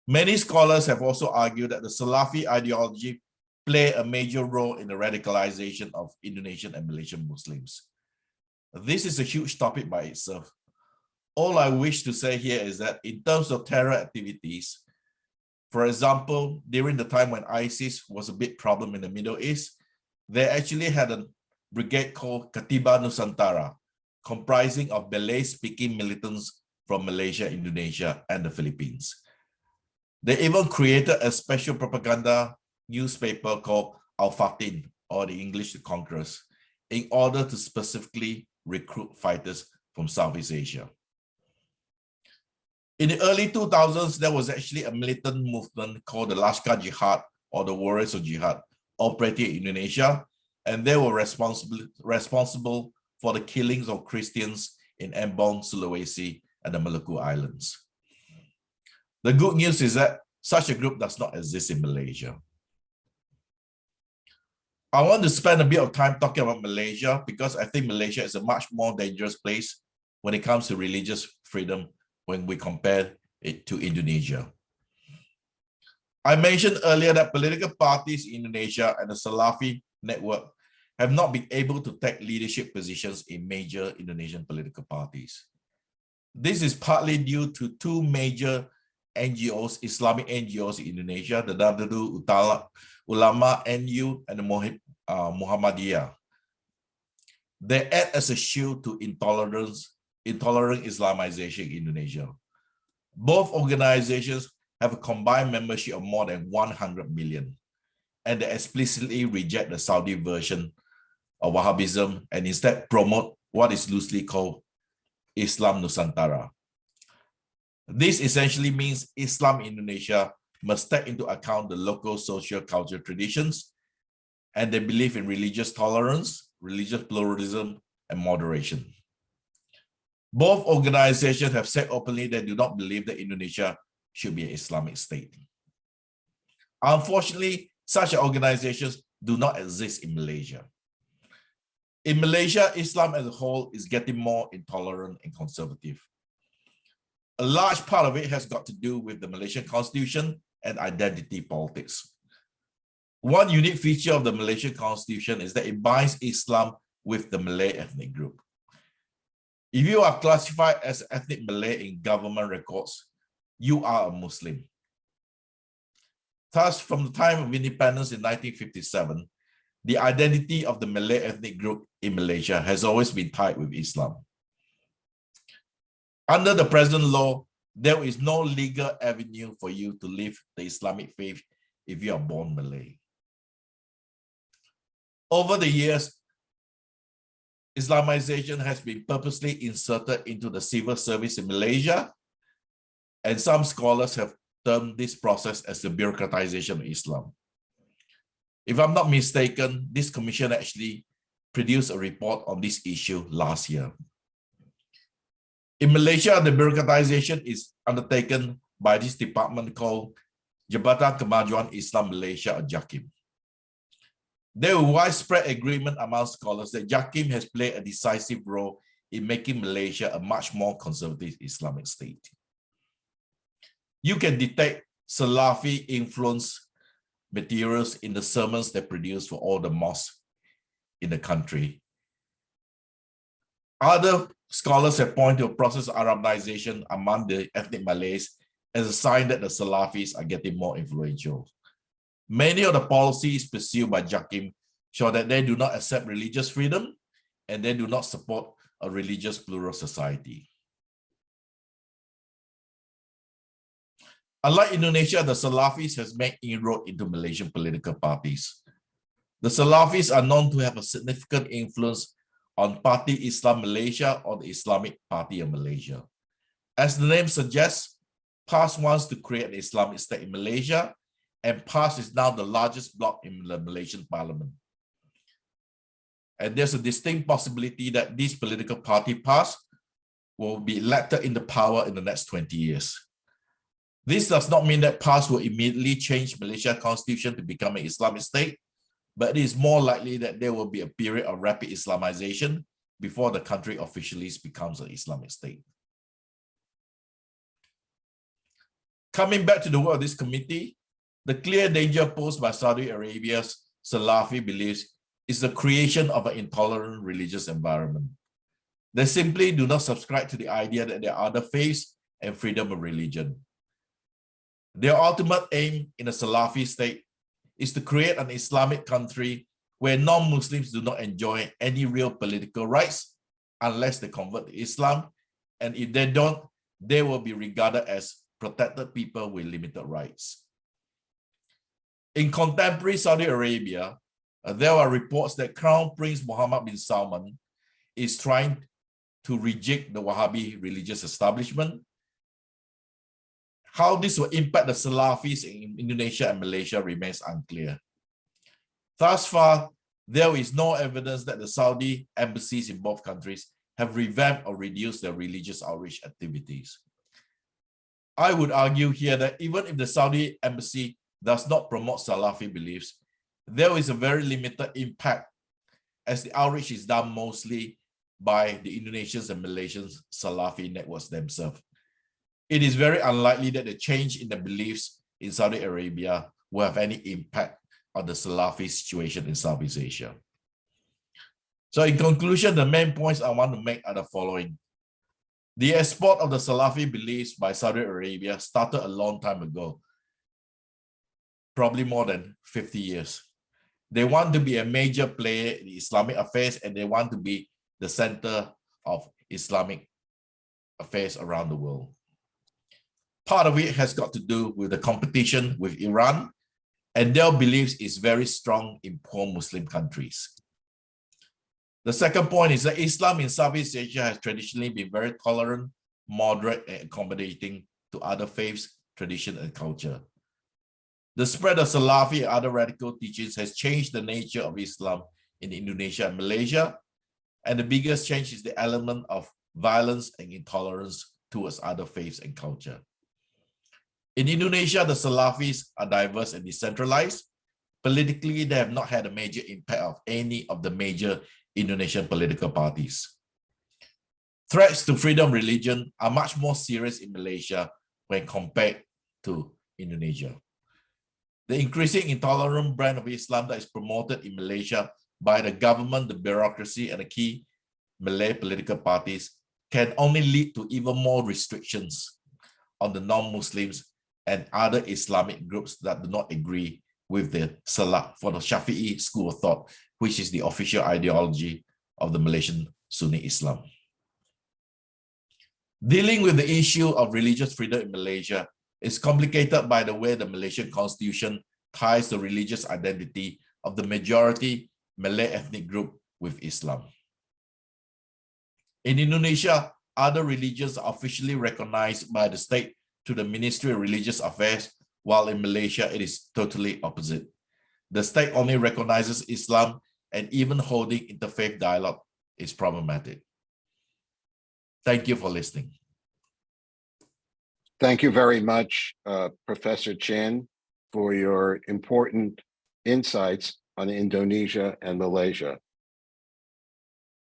Many scholars have also argued that the Salafi ideology play a major role in the radicalization of Indonesian and Malaysian Muslims. This is a huge topic by itself. All I wish to say here is that in terms of terror activities, for example, during the time when ISIS was a big problem in the Middle East, they actually had a brigade called Katiba Nusantara, comprising of Malay-speaking militants from Malaysia, Indonesia, and the Philippines. They even created a special propaganda newspaper called Al-Fatin, or the English The Conquerors, in order to specifically recruit fighters from Southeast Asia. In the early 2000s, there was actually a militant movement called the Laskar Jihad, or the Warriors of Jihad, operating in Indonesia, and they were responsible for the killings of Christians in Ambon, Sulawesi, and the Maluku Islands. The good news is that such a group does not exist in Malaysia. I want to spend a bit of time talking about Malaysia because I think Malaysia is a much more dangerous place when it comes to religious freedom when we compare it to Indonesia. I mentioned earlier that political parties in Indonesia and the Salafi network have not been able to take leadership positions in major Indonesian political parties. This is partly due to two major NGOs, Islamic NGOs in Indonesia, the Nahdlatul Ulama NU and the Muhammadiyah. They act as a shield to intolerant Islamization in Indonesia. Both organizations have a combined membership of more than 100 million, and they explicitly reject the Saudi version of Wahhabism and instead promote what is loosely called Islam Nusantara. This essentially means Islam in Indonesia must take into account the local social cultural traditions, and they believe in religious tolerance, religious pluralism, and moderation. Both organizations have said openly they do not believe that Indonesia should be an Islamic state. Unfortunately, such organizations do not exist in Malaysia. In Malaysia, Islam as a whole is getting more intolerant and conservative. A large part of it has got to do with the Malaysian constitution and identity politics. One unique feature of the Malaysian constitution is that it binds Islam with the Malay ethnic group. If you are classified as ethnic Malay in government records, you are a Muslim. Thus, from the time of independence in 1957, the identity of the Malay ethnic group in Malaysia has always been tied with Islam. Under the present law, there is no legal avenue for you to live the Islamic faith if you are born Malay. Over the years, Islamization has been purposely inserted into the civil service in Malaysia, and some scholars have termed this process as the bureaucratization of Islam. If I'm not mistaken, this commission actually produced a report on this issue last year. In Malaysia, the bureaucratization is undertaken by this department called Jabatan Kemajuan Islam Malaysia, or JAKIM. There is widespread agreement among scholars that JAKIM has played a decisive role in making Malaysia a much more conservative Islamic state. You can detect Salafi influence materials in the sermons they produce for all the mosques in the country. Other scholars have pointed to a process of Arabization among the ethnic Malays as a sign that the Salafis are getting more influential. Many of the policies pursued by JAKIM show that they do not accept religious freedom and they do not support a religious plural society. Unlike Indonesia, the Salafis has made inroad into Malaysian political parties. The Salafis are known to have a significant influence on Party Islam Malaysia or the Islamic Party of Malaysia. As the name suggests, PAS wants to create an Islamic state in Malaysia, and PAS is now the largest bloc in the Malaysian parliament. And there's a distinct possibility that this political party, PAS, will be elected into power in the next 20 years. This does not mean that PAS will immediately change Malaysia's constitution to become an Islamic state, but it is more likely that there will be a period of rapid Islamization before the country officially becomes an Islamic state. Coming back to the work of this committee, the clear danger posed by Saudi Arabia's Salafi beliefs is the creation of an intolerant religious environment. They simply do not subscribe to the idea that there are other faiths and freedom of religion. Their ultimate aim in a Salafi state is to create an Islamic country where non-Muslims do not enjoy any real political rights unless they convert to Islam, and if they don't, they will be regarded as protected people with limited rights. In contemporary Saudi Arabia, there are reports that Crown Prince Mohammed bin Salman is trying to reject the Wahhabi religious establishment. How this will impact the Salafis in Indonesia and Malaysia remains unclear. Thus far, there is no evidence that the Saudi embassies in both countries have revamped or reduced their religious outreach activities. I would argue here that even if the Saudi embassy does not promote Salafi beliefs, there is a very limited impact as the outreach is done mostly by the Indonesians and Malaysians Salafi networks themselves. It is very unlikely that the change in the beliefs in Saudi Arabia will have any impact on the Salafi situation in Southeast Asia. So in conclusion, the main points I want to make are the following. The export of the Salafi beliefs by Saudi Arabia started a long time ago, probably more than 50 years. They want to be a major player in Islamic affairs, and they want to be the center of Islamic affairs around the world. Part of it has got to do with the competition with Iran, and their beliefs is very strong in poor Muslim countries. The second point is that Islam in Southeast Asia has traditionally been very tolerant, moderate, and accommodating to other faiths, tradition, and culture. The spread of Salafi and other radical teachings has changed the nature of Islam in Indonesia and Malaysia, and the biggest change is the element of violence and intolerance towards other faiths and culture. In Indonesia, the Salafis are diverse and decentralized. Politically, they have not had a major impact of any of the major Indonesian political parties. Threats to freedom of religion are much more serious in Malaysia when compared to Indonesia. The increasing intolerant brand of Islam that is promoted in Malaysia by the government, the bureaucracy, and the key Malay political parties can only lead to even more restrictions on the non-Muslims and other Islamic groups that do not agree with the Salah for the Shafi'i school of thought, which is the official ideology of the Malaysian Sunni Islam. Dealing with the issue of religious freedom in Malaysia is complicated by the way the Malaysian constitution ties the religious identity of the majority Malay ethnic group with Islam. In Indonesia, other religions are officially recognized by the state to the Ministry of Religious Affairs, while in Malaysia, it is totally opposite. The state only recognizes Islam, and even holding interfaith dialogue is problematic. Thank you for listening. Thank you very much, Professor Chin, for your important insights on Indonesia and Malaysia.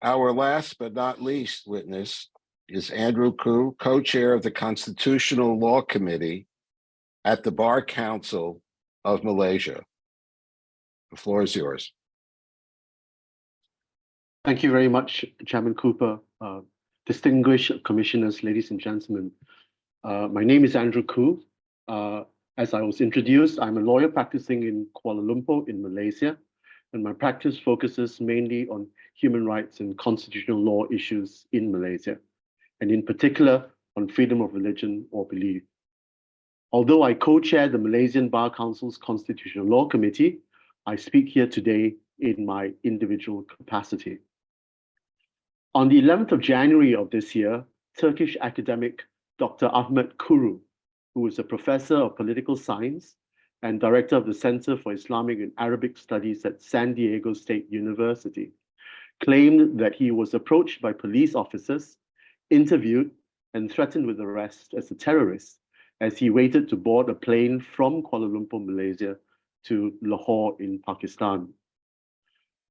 Our last but not least witness is Andrew Koo, co-chair of the Constitutional Law Committee at the Bar Council of Malaysia. The floor is yours. Thank you very much, Chairman Cooper. Distinguished commissioners, ladies and gentlemen. My name is Andrew Koo. As I was introduced, I'm a lawyer practicing in Kuala Lumpur in Malaysia, and my practice focuses mainly on human rights and constitutional law issues in Malaysia, and in particular on freedom of religion or belief. Although I co-chair the Malaysian Bar Council's Constitutional Law Committee, I speak here today in my individual capacity. On the 11th of January of this year, Turkish academic Dr. Ahmet Kuru, who is a professor of political science and director of the Center for Islamic and Arabic Studies at San Diego State University, claimed that he was approached by police officers, interviewed, and threatened with arrest as a terrorist as he waited to board a plane from Kuala Lumpur, Malaysia, to Lahore in Pakistan.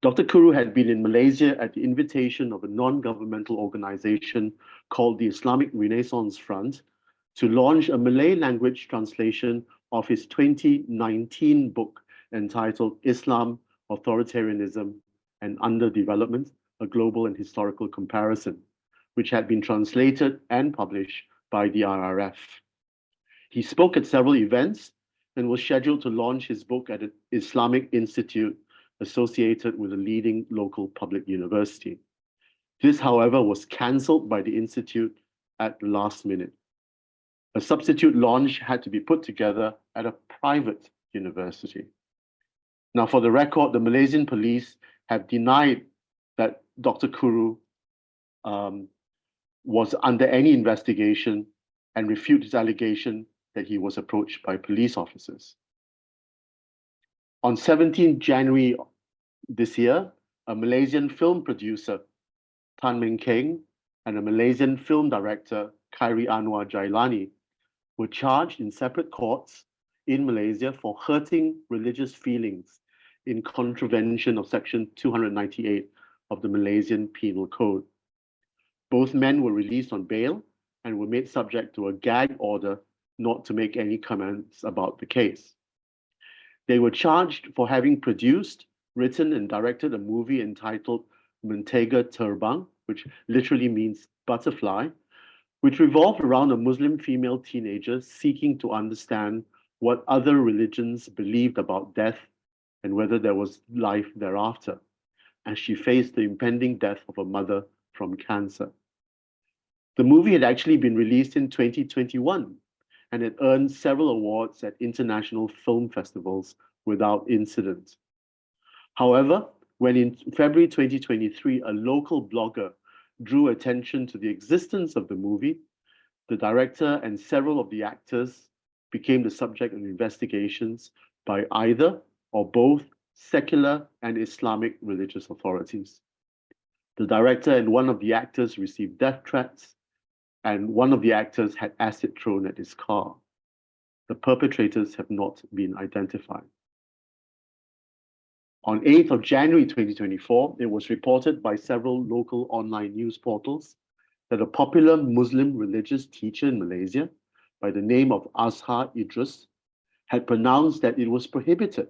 Dr. Kuru had been in Malaysia at the invitation of a non-governmental organization called the Islamic Renaissance Front to launch a Malay language translation of his 2019 book entitled Islam, Authoritarianism, and Underdevelopment, a Global and Historical Comparison, which had been translated and published by the IRF. He spoke at several events and was scheduled to launch his book at an Islamic institute associated with a leading local public university. This, however, was cancelled by the institute at the last minute. A substitute launch had to be put together at a private university. Now, for the record, the Malaysian police have denied that Dr. Kuru was under any investigation and refute his allegation that he was approached by police officers. On 17 January this year, a Malaysian film producer, Tan Meng Keng, and a Malaysian film director, Khairi Anwar Jailani, were charged in separate courts in Malaysia for hurting religious feelings in contravention of Section 298 of the Malaysian Penal Code. Both men were released on bail and were made subject to a gag order not to make any comments about the case. They were charged for having produced, written, and directed a movie entitled Mentega Terbang, which literally means butterfly, which revolved around a Muslim female teenager seeking to understand what other religions believed about death and whether there was life thereafter, as she faced the impending death of her mother from cancer. The movie had actually been released in 2021 and it earned several awards at international film festivals without incident. However, when in February 2023, a local blogger drew attention to the existence of the movie, the director and several of the actors became the subject of investigations by either or both secular and Islamic religious authorities. The director and one of the actors received death threats, and one of the actors had acid thrown at his car. The perpetrators have not been identified. On 8th of January 2024, it was reported by several local online news portals that a popular Muslim religious teacher in Malaysia by the name of Azhar Idris had pronounced that it was prohibited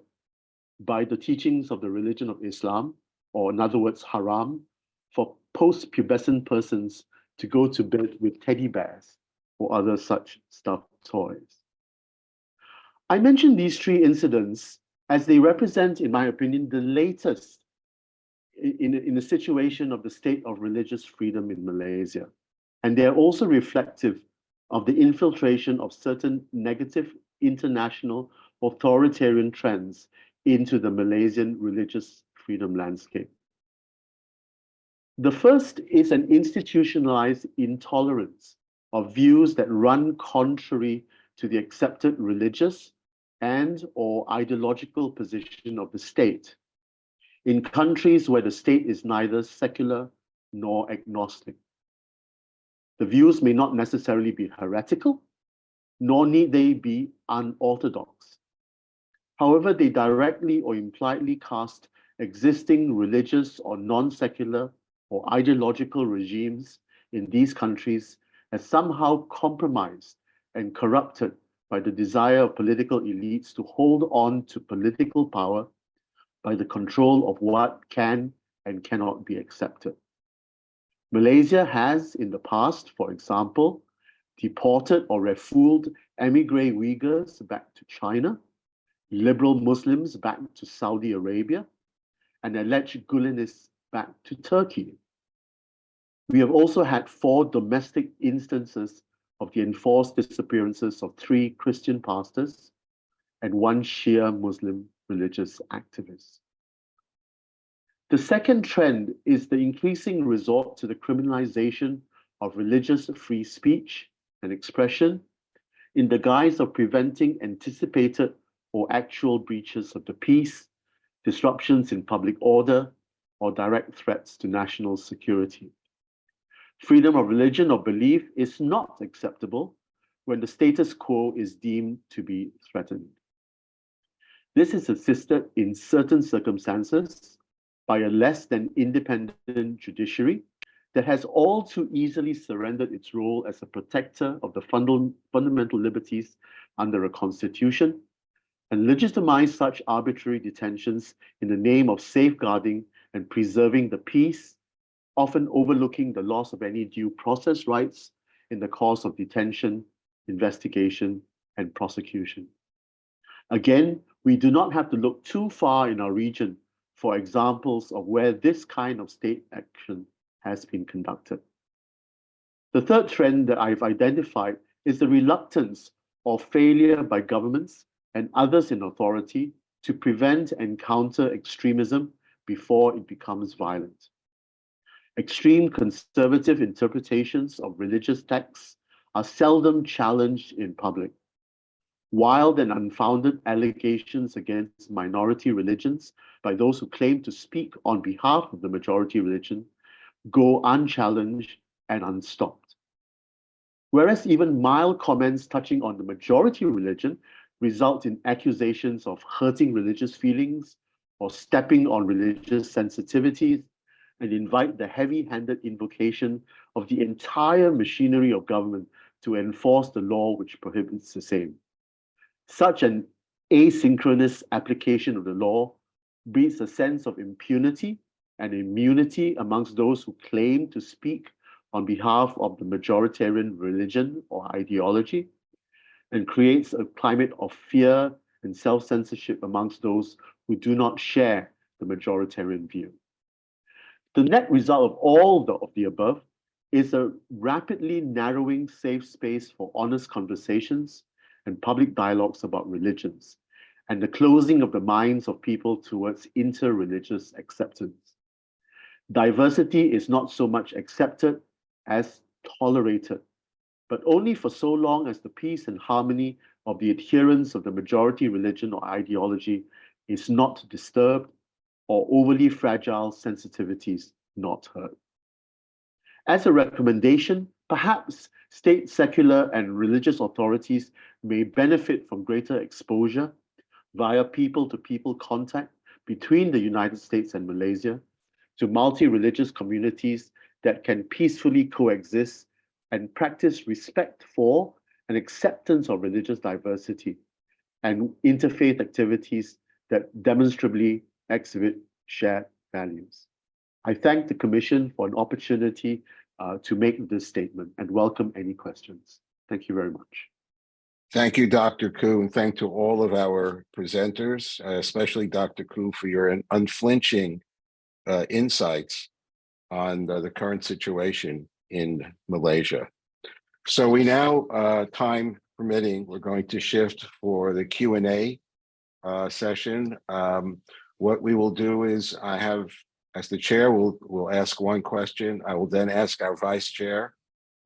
by the teachings of the religion of Islam, or in other words, haram, for post-pubescent persons to go to bed with teddy bears or other such stuffed toys. I mention these three incidents as they represent, in my opinion, the latest in the situation of the state of religious freedom in Malaysia. And they're also reflective of the infiltration of certain negative international authoritarian trends into the Malaysian religious freedom landscape. The first is an institutionalized intolerance of views that run contrary to the accepted religious and or ideological position of the state in countries where the state is neither secular nor agnostic. The views may not necessarily be heretical, nor need they be unorthodox. However, they directly or impliedly cast existing religious or non-secular or ideological regimes in these countries as somehow compromised and corrupted by the desire of political elites to hold on to political power by the control of what can and cannot be accepted. Malaysia has, in the past, for example, deported or refooled emigre Uyghurs back to China, liberal Muslims back to Saudi Arabia, and alleged Gulenists back to Turkey. We have also had 4 domestic instances of the enforced disappearances of 3 Christian pastors and 1 Shia Muslim religious activist. The second trend is the increasing resort to the criminalization of religious free speech and expression in the guise of preventing anticipated or actual breaches of the peace, disruptions in public order, or direct threats to national security. Freedom of religion or belief is not acceptable when the status quo is deemed to be threatened. This is assisted in certain circumstances by a less than independent judiciary that has all too easily surrendered its role as a protector of the fundamental liberties under a constitution and legitimized such arbitrary detentions in the name of safeguarding and preserving the peace, often overlooking the loss of any due process rights in the course of detention, investigation, and prosecution. Again, we do not have to look too far in our region for examples of where this kind of state action has been conducted. The third trend that I've identified is the reluctance or failure by governments and others in authority to prevent and counter extremism before it becomes violent. Extreme conservative interpretations of religious texts are seldom challenged in public. Wild and unfounded allegations against minority religions by those who claim to speak on behalf of the majority religion go unchallenged and unstopped. Whereas even mild comments touching on the majority religion result in accusations of hurting religious feelings or stepping on religious sensitivities and invite the heavy-handed invocation of the entire machinery of government to enforce the law which prohibits the same. Such an asynchronous application of the law breeds a sense of impunity and immunity amongst those who claim to speak on behalf of the majoritarian religion or ideology, and creates a climate of fear and self-censorship amongst those who do not share the majoritarian view. The net result of all of the above is a rapidly narrowing safe space for honest conversations and public dialogues about religions, and the closing of the minds of people towards inter-religious acceptance. Diversity is not so much accepted as tolerated, but only for so long as the peace and harmony of the adherents of the majority religion or ideology is not disturbed or overly fragile sensitivities not hurt. As a recommendation, perhaps state secular and religious authorities may benefit from greater exposure via people-to-people contact between the United States and Malaysia to multi-religious communities that can peacefully coexist and practice respect for and acceptance of religious diversity and interfaith activities that demonstrably exhibit shared values. I thank the Commission for an opportunity to make this statement and welcome any questions. Thank you very much. Thank you, Dr. Koo, and thank to all of our presenters, especially Dr. Koo, for your unflinching insights on the current situation in Malaysia. So we now, time permitting, we're going to shift for the Q&A session. What we will do is I have, as the chair, we'll ask one question. I will then ask our vice chair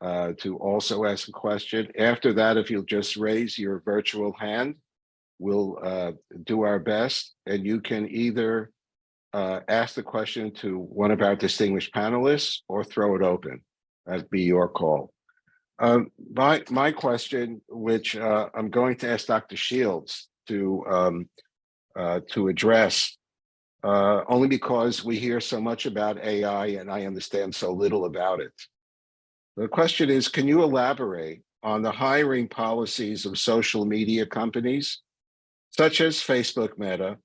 to also ask a question. After that, if you'll just raise your virtual hand, we'll do our best, and you can either ask the question to one of our distinguished panelists or throw it open. That'd be your call. My question, which I'm going to ask Dr. Shields to address, only because we hear so much about AI and I understand so little about it. The question is, can you elaborate on the hiring policies of social media companies, such as Facebook Meta,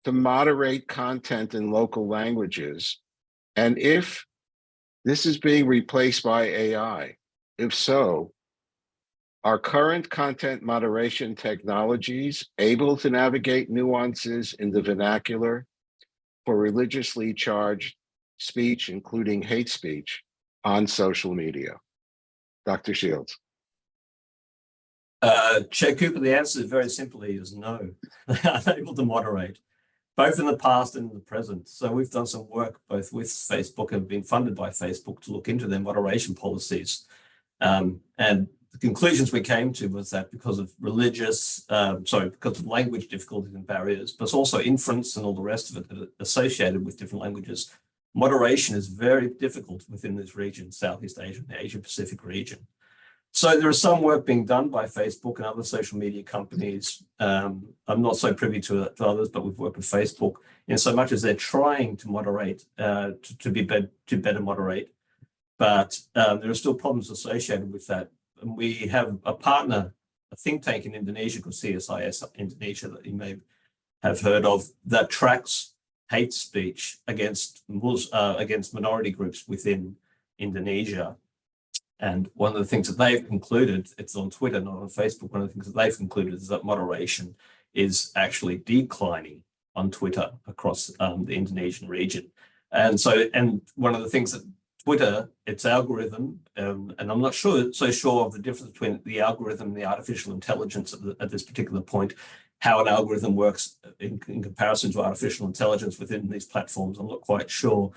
to moderate content in local languages? And if this is being replaced by AI, if so, are current content moderation technologies able to navigate nuances in the vernacular for religiously charged speech, including hate speech, on social media? Dr. Shields. Chair Cooper, the answer very simply is no. They are unable to moderate, both in the past and in the present. So we've done some work both with Facebook and been funded by Facebook to look into their moderation policies. And the conclusions we came to was that because of because of language difficulties and barriers, but also inference and all the rest of it that are associated with different languages, moderation is very difficult within this region, Southeast Asia and the Asia Pacific region. So there is some work being done by Facebook and other social media companies. I'm not so privy to others, but we've worked with Facebook in so much as they're trying to moderate, to better moderate. But there are still problems associated with that. And we have a partner, a think tank in Indonesia called CSIS Indonesia that you may have heard of, that tracks hate speech against minority groups within Indonesia. And one of the things that they've concluded, it's on Twitter, not on Facebook, one of the things that they've concluded is that moderation is actually declining on Twitter across the Indonesian region. And one of the things that Twitter, its algorithm, and I'm not so sure of the difference between the algorithm and the artificial intelligence at this particular point, how an algorithm works in comparison to artificial intelligence within these platforms. I'm not quite sure.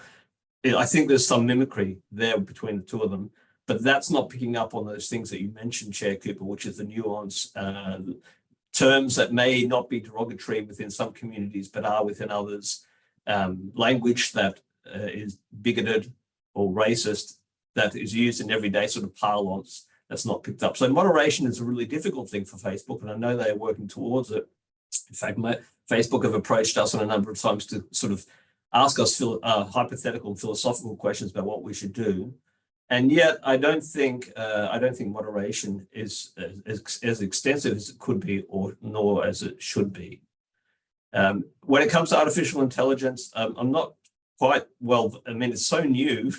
I think there's some mimicry there between the two of them, but that's not picking up on those things that you mentioned, Chair Cooper, which is the nuance, terms that may not be derogatory within some communities, but are within others, language that is bigoted or racist that is used in everyday sort of parlance that's not picked up. So moderation is a really difficult thing for Facebook, and I know they're working towards it. In fact, Facebook have approached us on a number of times to sort of ask us hypothetical philosophical questions about what we should do. And yet I don't think moderation is as extensive as it could be, nor as it should be. When it comes to artificial intelligence, I'm not quite well, I mean, it's so new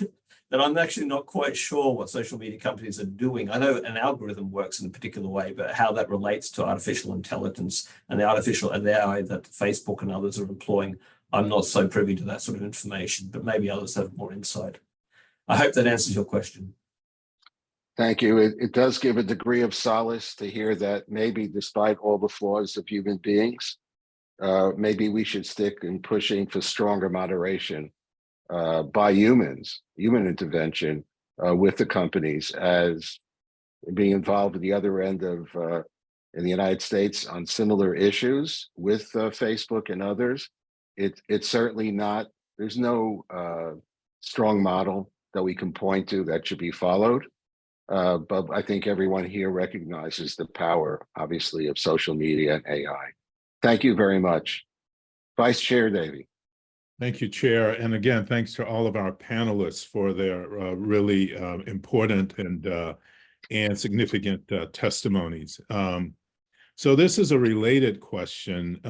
that I'm actually not quite sure what social media companies are doing. I know an algorithm works in a particular way, but how that relates to artificial intelligence and the AI that Facebook and others are employing, I'm not so privy to that sort of information, but maybe others have more insight. I hope that answers your question. Thank you. It does give a degree of solace to hear that maybe despite all the flaws of human beings, maybe we should stick in pushing for stronger moderation by human intervention with the companies, as being involved at the other end of in the United States on similar issues with Facebook and others. It's certainly not, there's no strong model that we can point to that should be followed. But I think everyone here recognizes the power, obviously, of social media and AI. Thank you very much. Vice Chair Davey. Thank you, Chair. And again, thanks to all of our panelists for their really important and significant testimonies. So this is a related question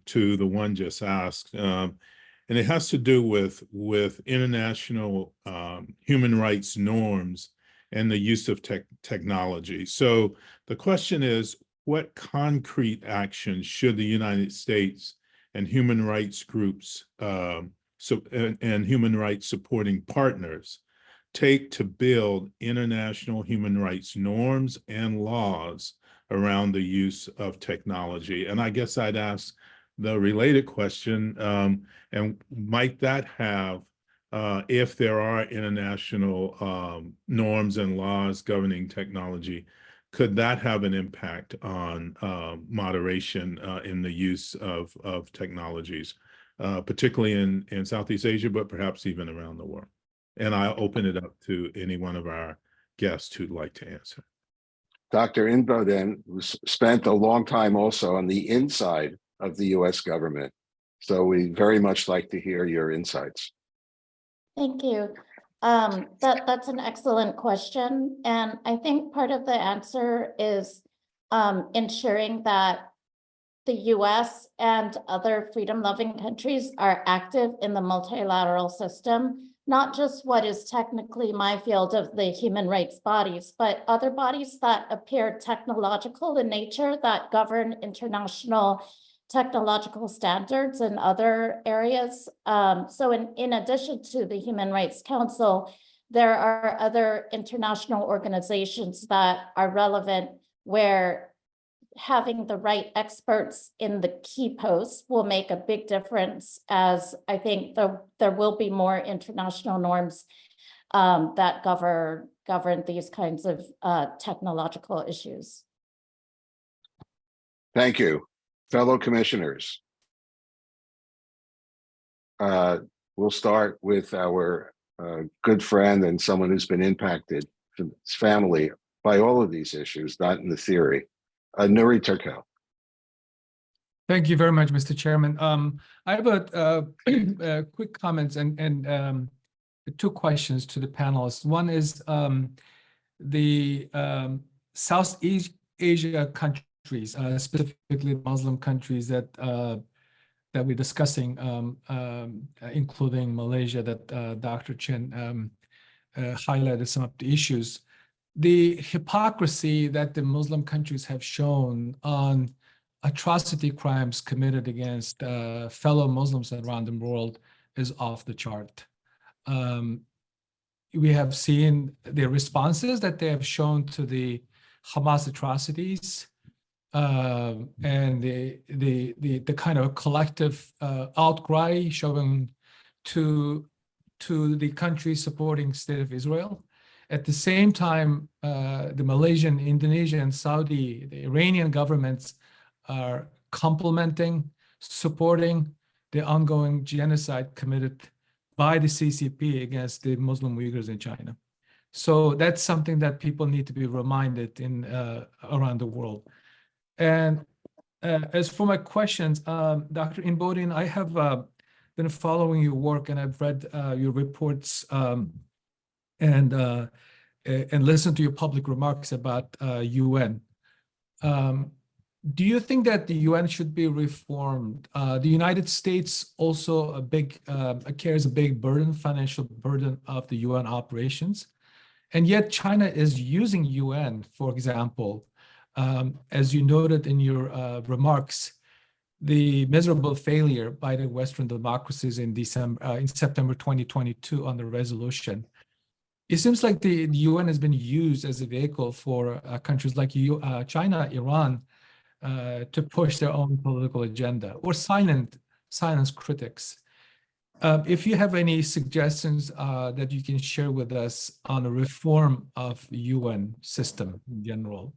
to the one just asked, and it has to do with international human rights norms and the use of technology. So the question is, what concrete actions should the United States and human rights groups and human rights supporting partners take to build international human rights norms and laws around the use of technology? And I guess I'd ask the related question, and might that have, if there are international norms and laws governing technology, could that have an impact on moderation in the use of technologies, particularly in Southeast Asia, but perhaps even around the world? And I'll open it up to any one of our guest who'd like to answer. Dr. Inboden spent a long time also on the inside of the US government. So we very much like to hear your insights. Thank you. That's an excellent question. And I think part of the answer is ensuring that the US and other freedom-loving countries are active in the multilateral system, not just what is technically my field of the human rights bodies, but other bodies that appear technological in nature that govern international technological standards in other areas. So in addition to the Human Rights Council, there are other international organizations that are relevant where having the right experts in the key posts will make a big difference, as I think there will be more international norms that govern these kinds of technological issues. Thank you. Fellow commissioners. We'll start with our good friend and someone who's been impacted, his family, by all of these issues, not in the theory. Nuri Turkel. Thank you very much, Mr. Chairman. I have a quick comments and two questions to the panelists. One is the Southeast Asia countries, specifically Muslim countries that we're discussing, including Malaysia, that Dr. Chen highlighted some of the issues. The hypocrisy that the Muslim countries have shown on atrocity crimes committed against fellow Muslims around the world is off the chart. We have seen the responses that they have shown to the Hamas atrocities and the kind of collective outcry showing to the country supporting State of Israel. At the same time, the Malaysian, Indonesian, Saudi, the Iranian governments are complementing, supporting the ongoing genocide committed by the CCP against the Muslim Uyghurs in China. So that's something that people need to be reminded in around the world. And as for my questions, Dr. Inboden, I have been following your work and I've read your reports and listen to your public remarks about UN. Do you think that the UN should be reformed? The United States also carries a big burden, financial burden of the UN operations, and yet China is using UN, for example, as you noted in your remarks, the miserable failure by the Western democracies in September 2022 on the resolution. It seems like the UN has been used as a vehicle for countries like China, Iran, to push their own political agenda or silence critics. If you have any suggestions that you can share with us on a reform of the UN system in general.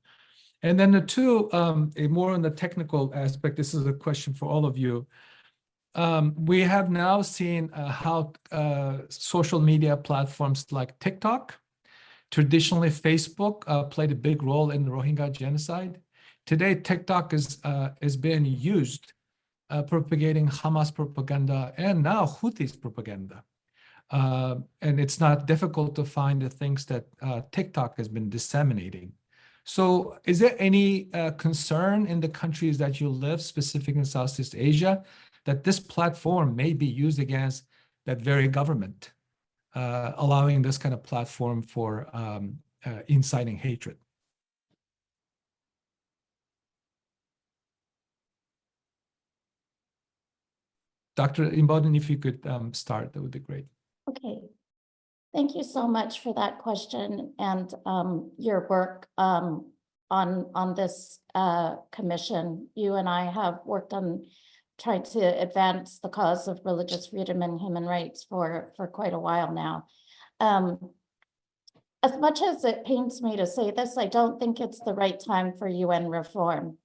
And then the two, more on the technical aspect, this is a question for all of you. We have now seen how social media platforms like TikTok, traditionally Facebook, played a big role in the Rohingya genocide. Today, TikTok is being used propagating Hamas propaganda and now Houthis propaganda. And it's not difficult to find the things that TikTok has been disseminating. So is there any concern in the countries that you live, specifically in Southeast Asia, that this platform may be used against that very government, allowing this kind of platform for inciting hatred? Dr. Inboden, if you could start, that would be great. Okay. Thank you so much for that question and your work on this commission. You and I have worked on trying to advance the cause of religious freedom and human rights for quite a while now. As much as it pains me to say this, I don't think it's the right time for UN reform.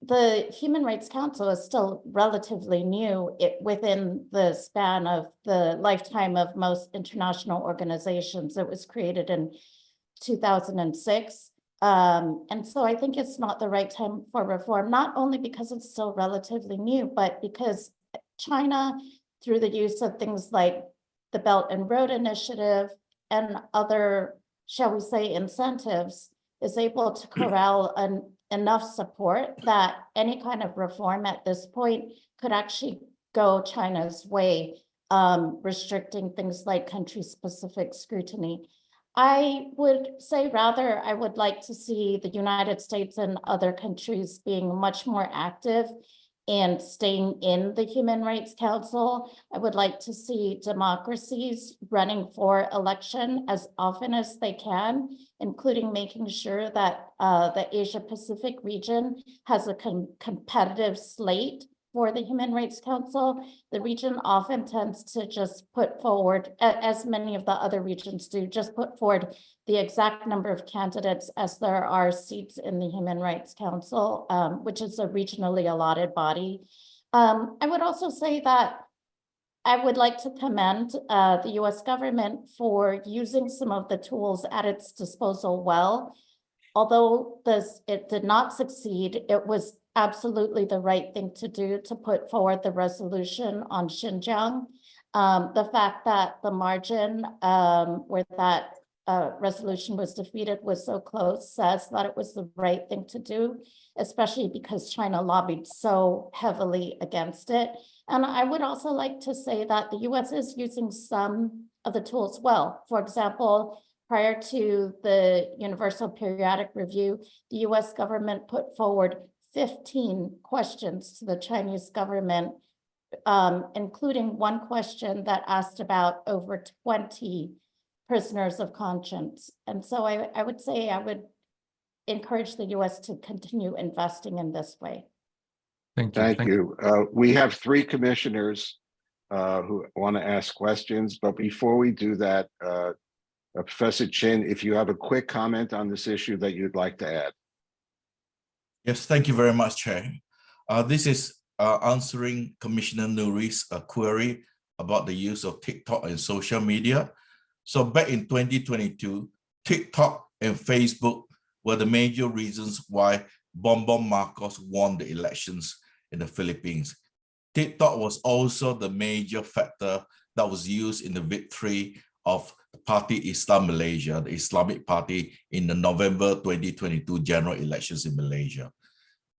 the Human Rights Council is still relatively new within the span of the lifetime of most international organizations. It was created in 2006. And so I think it's not the right time for reform, not only because it's still relatively new, but because China, through the use of things like the Belt and Road Initiative and other, shall we say, incentives, is able to corral enough support that any kind of reform at this point could actually go China's way, restricting things like country-specific scrutiny. I would say rather, I would like to see the United States and other countries being much more active and staying in the Human Rights Council. I would like to see democracies running for election as often as they can, including making sure that the Asia Pacific region has a competitive slate for the Human Rights Council. The region often tends to just put forward, as many of the other regions do, just put forward the exact number of candidates as there are seats in the Human Rights Council, which is a regionally allotted body. I would also say that I would like to commend the US government for using some of the tools at its disposal well. Although it did not succeed, it was absolutely the right thing to do to put forward the resolution on Xinjiang. The fact that the margin where that resolution was defeated was so close says that it was the right thing to do, especially because China lobbied so heavily against it. And I would also like to say that the US is using some of the tools well. For example, prior to the Universal Periodic Review, the US government put forward 15 questions to the Chinese government, including one question that asked about over 20 prisoners of conscience. And so I would say I would encourage the US to continue investing in this way. Thank you. Thank you. We have three commissioners who want to ask questions, but before we do that, Professor Chin, if you have a quick comment on this issue that you'd like to add. Yes, thank you very much, Chair. This is answering Commissioner Nouri's query about the use of TikTok and social media. So back in 2022, TikTok and Facebook were the major reasons why Bongbong Marcos won the elections in the Philippines. TikTok was also the major factor that was used in the victory of Party Islam Malaysia, the Islamic Party, in the November 2022 general elections in Malaysia.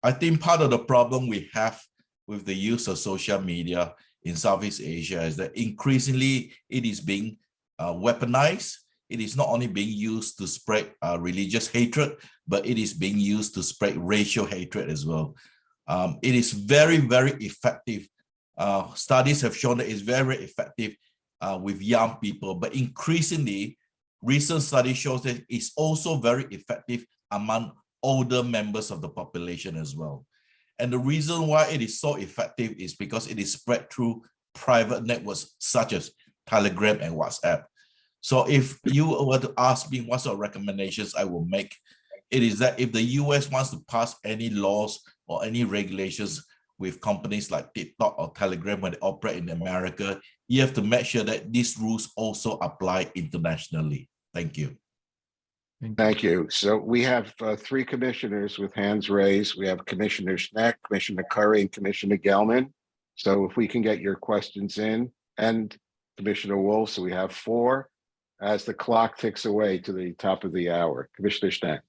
I think part of the problem we have with the use of social media in Southeast Asia is that increasingly it is being weaponized. It is not only being used to spread religious hatred, but it is being used to spread racial hatred as well. It is very, very effective. Studies have shown that it's very effective with young people, but increasingly, recent study shows that it's also very effective among older members of the population as well. And the reason why it is so effective is because it is spread through private networks such as Telegram and WhatsApp. So if you were to ask me what sort of recommendations I will make, it is that if the US wants to pass any laws or any regulations with companies like TikTok or Telegram when they operate in America, you have to make sure that these rules also apply internationally. Thank you. Thank you. So we have three commissioners with hands raised. We have Commissioner Schneck, Commissioner Curry, and Commissioner Gelman. So if we can get your questions in, and Commissioner Wolf, so we have four as the clock ticks away to the top of the hour. Commissioner Schneck.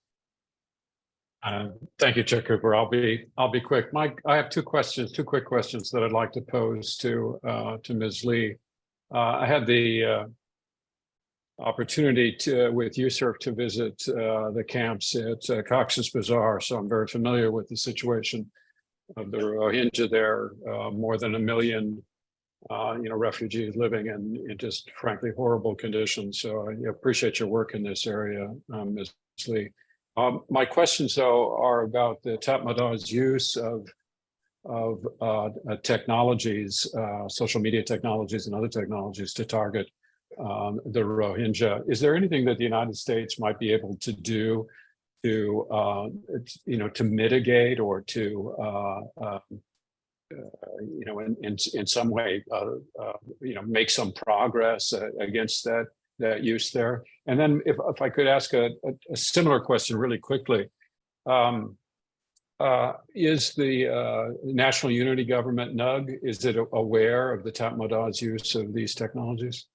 Thank you, Chair Cooper. I'll be quick. I have two quick questions that I'd like to pose to Ms. Lee. I had the opportunity with USCIRF to visit the camps at Cox's Bazar, so I'm very familiar with the situation of the Rohingya there. More than 1 million, refugees living in just frankly horrible conditions. So I appreciate your work in this area, Ms. Lee. My questions, though, are about the Tatmada's use of technologies, social media technologies and other technologies to target the Rohingya. Is there anything that the United States might be able to do to to mitigate or to in some way make some progress against that use there. And then if I could ask a similar question really quickly, is the National Unity Government, NUG, is it aware of the Tatmada's use of these technologies?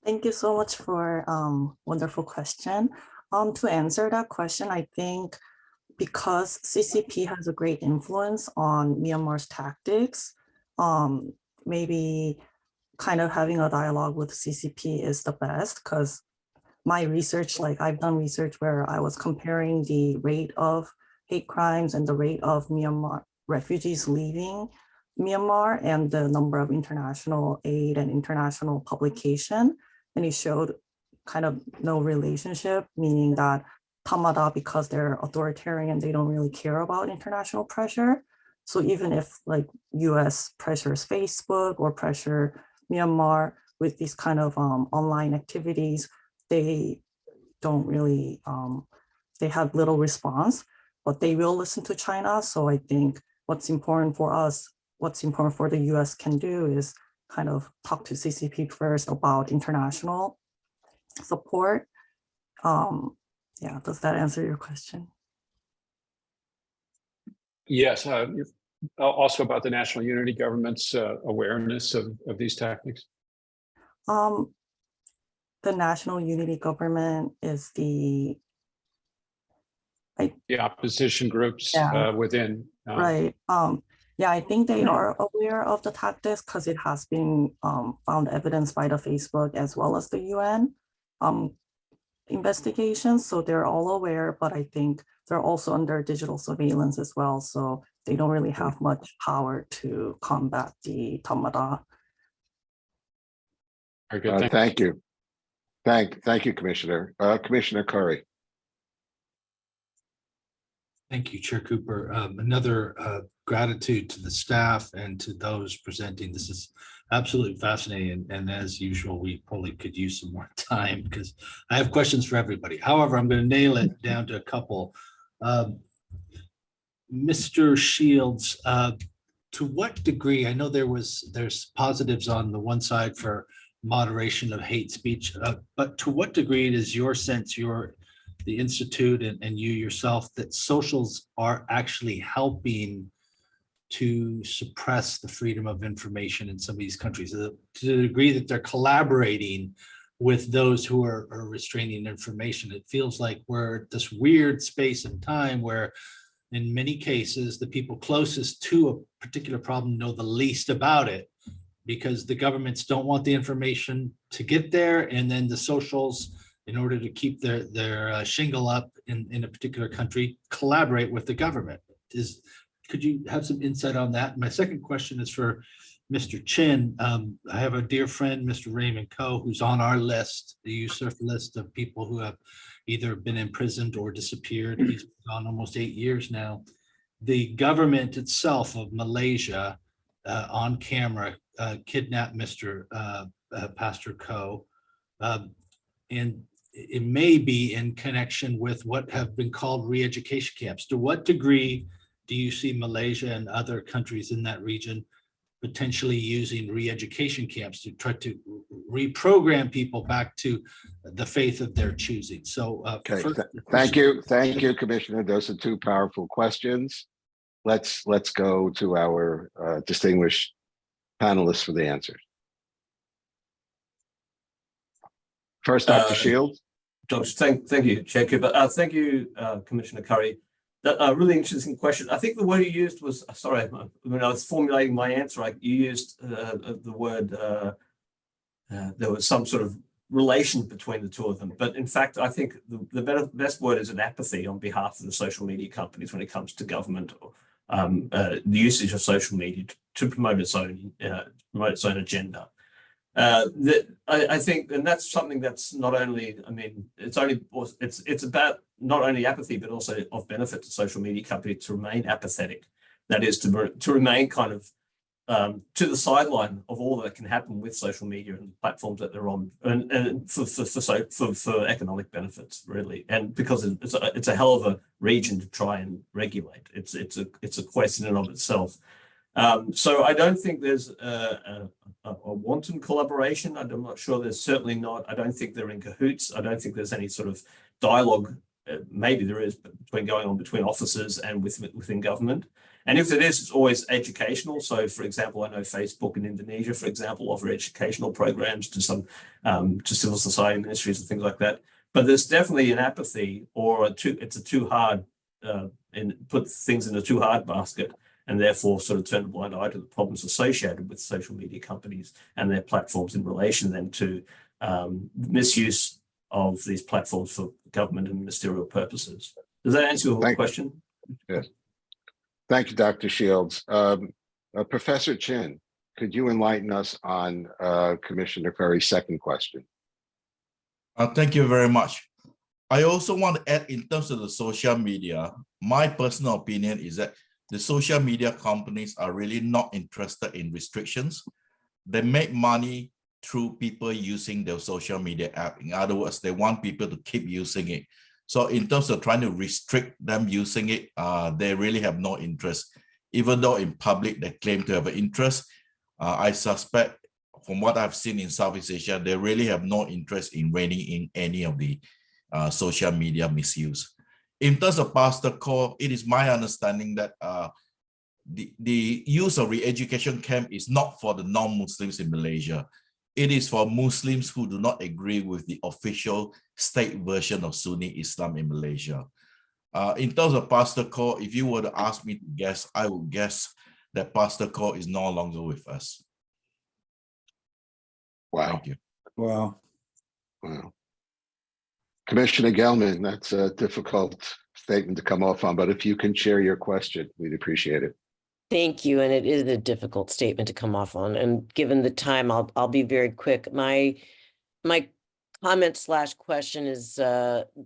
Thank you so much for wonderful question. To answer that question, I think because CCP has a great influence on Myanmar's tactics, maybe kind of having a dialogue with CCP is the best, because my research, like I've done research where I was comparing the rate of hate crimes and the rate of Myanmar refugees leaving Myanmar and the number of international aid and international publication. And it showed kind of no relationship, meaning that Tatmada, because they're authoritarian, they don't really care about international pressure. So even if like US pressures Facebook or pressure Myanmar with these kind of online activities, they don't really, they have little response, but they will listen to China. So I think what's important for us, what's important for the US can do is kind of talk to CCP first about international support. Yeah, does that answer your question? Yes, also about the National Unity Government's awareness of these tactics. The National Unity Government is the opposition groups within. Right. Yeah, I think they are aware of the tactics because it has been found evidence by the Facebook as well as the UN investigations. So they're all aware, but I think they're also under digital surveillance as well. So they don't really have much power to combat the Tatmada. Very good. Thank you. Thank you, Commissioner. Commissioner Curry. Thank you, Chair Cooper. Another gratitude to the staff and to those presenting. This is absolutely fascinating. And as usual, we probably could use some more time because I have questions for everybody. However, I'm going to nail it down to a couple. Mr. Shields, to what degree, I know there's positives on the one side for moderation of hate speech, but to what degree is your sense, the Institute and you yourself, that socials are actually helping to suppress the freedom of information in some of these countries, to the degree that they're collaborating with those who are restraining information? It feels like we're at this weird space and time where in many cases, the people closest to a particular problem know the least about it because the governments don't want the information to get there. And then the socials, in order to keep their shingle up in a particular country, collaborate with the government. Could you have some insight on that? My second question is for Mr. Chin. I have a dear friend, Mr. Raymond Coe, who's on our list, the USCIRF list of people who have either been imprisoned or disappeared. He's been gone almost 8 years now. The government itself of Malaysia on camera kidnapped Mr. Pastor Coe. And it may be in connection with what have been called re-education camps. To what degree do you see Malaysia and other countries in that region potentially using re-education camps to try to reprogram people back to the faith of their choosing? So okay, thank you, Commissioner. Those are two powerful questions. Let's go to our distinguished panelists for the answers. First, Dr. Shields. Thank you, Chair Cooper. Thank you, Commissioner Curry. That really interesting question. I think the word you used was, sorry, when I was formulating my answer, you used the word, there was some sort of relation between the two of them. But in fact, I think the best word is an apathy on behalf of the social media companies when it comes to government or the usage of social media to promote its own agenda. I think, and that's something that's not only, I mean, it's about not only apathy, but also of benefit to social media companies to remain apathetic. That is to remain kind of to the sideline of all that can happen with social media and platforms that they're on, and for economic benefits, really, and because it's a hell of a region to try and regulate. It's a question in and of itself. So I don't think there's a wanton collaboration. I'm not sure. There's certainly not. I don't think they're in cahoots. I don't think there's any sort of dialogue. Maybe there is between officers and within government. And if it is, it's always educational. So, for example, I know Facebook in Indonesia, for example, offer educational programs to some to civil society ministries and things like that. But there's definitely an apathy, or it's a too hard and put things in a too hard basket, and therefore sort of turn a blind eye to the problems associated with social media companies and their platforms in relation then to misuse of these platforms for government and ministerial purposes. Does that answer your question? Yes. Thank you, Dr. Shields. Professor Chin, could you enlighten us on Commissioner Curry's second question? Thank you very much. I also want to add, in terms of the social media, my personal opinion is that the social media companies are really not interested in restrictions. They make money through people using their social media app. In other words, they want people to keep using it. So in terms of trying to restrict them using it, they really have no interest. Even though in public they claim to have an interest, I suspect from what I've seen in Southeast Asia, they really have no interest in reining in any of the social media misuse. In terms of Pastor Koh, it is my understanding that the use of re-education camp is not for the non-Muslims in Malaysia. It is for Muslims who do not agree with the official state version of Sunni Islam in Malaysia. In terms of Pastor Koh, if you were to ask me to guess, I would guess that Pastor Koh is no longer with us. Wow. Thank you. Wow. Commissioner Gelman, that's a difficult statement to come off on, but if you can share your question, we'd appreciate it. Thank you, and it is a difficult statement to come off on. And given the time, I'll be very quick. My comment / question is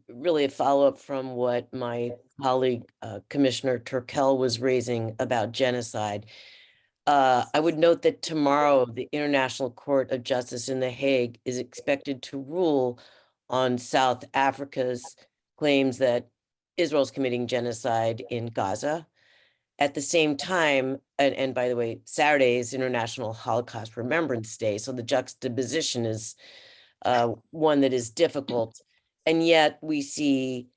really a follow-up from what my colleague Commissioner Turkel was raising about genocide. I would note that tomorrow the International Court of Justice in The Hague is expected to rule on South Africa's claims that Israel's committing genocide in Gaza. At the same time, and by the way, Saturday is International Holocaust Remembrance Day, so the juxtaposition is one that is difficult. And yet we see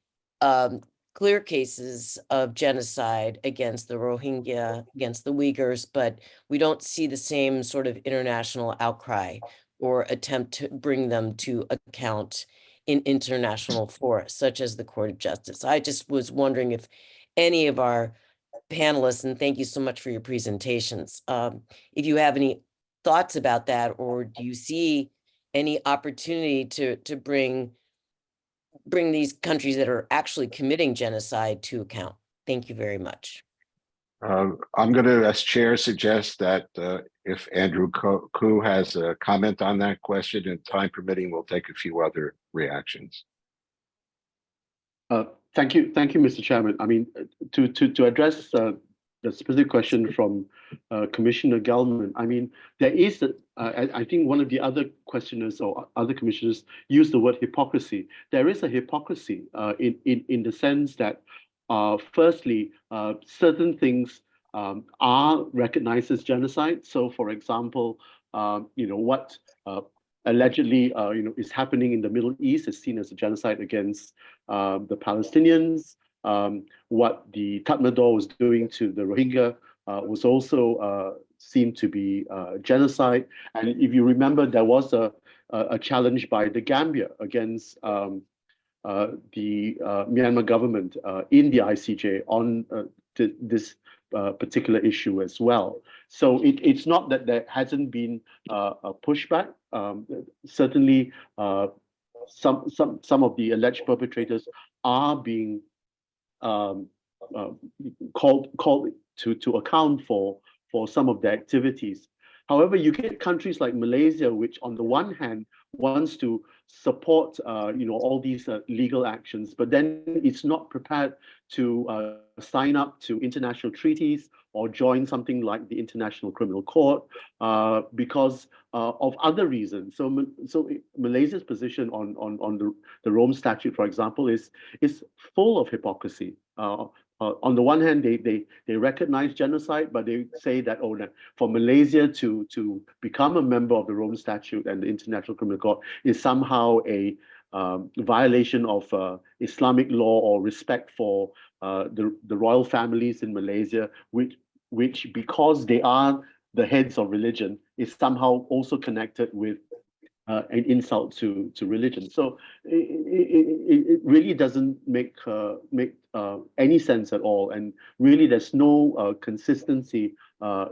clear cases of genocide against the Rohingya, against the Uyghurs, but we don't see the same sort of international outcry or attempt to bring them to account in international forums, such as the Court of Justice. I just was wondering if any of our panelists, and thank you so much for your presentations, if you have any thoughts about that, or do you see any opportunity to bring these countries that are actually committing genocide to account? Thank you very much. I'm going to, as chair, suggest that if Andrew Koo has a comment on that question, and time permitting, we'll take a few other reactions. Thank you, Mr. Chairman. I mean, to address the specific question from Commissioner Gelman, I mean, there is, I think one of the other questioners or other commissioners used the word hypocrisy. There is a hypocrisy in the sense that, firstly, certain things are recognized as genocide. So, for example, what allegedly is happening in the Middle East is seen as a genocide against the Palestinians. What the Tatmadaw was doing to the Rohingya was also seen to be genocide. And if you remember, there was a challenge by the Gambia against the Myanmar government in the ICJ on this particular issue as well. So it's not that there hasn't been a pushback. Certainly, some of the alleged perpetrators are being called to account for some of their activities. However, you get countries like Malaysia, which on the one hand wants to support all these legal actions, but then it's not prepared to sign up to international treaties or join something like the International Criminal Court because of other reasons. So Malaysia's position on the Rome Statute, for example, is full of hypocrisy. On the one hand, they recognize genocide, but they say that for Malaysia to become a member of the Rome Statute and the International Criminal Court is somehow a violation of Islamic law or respect for the royal families in Malaysia, which because they are the heads of religion, is somehow also connected with an insult to religion. So it really doesn't make any sense at all, and really there's no consistency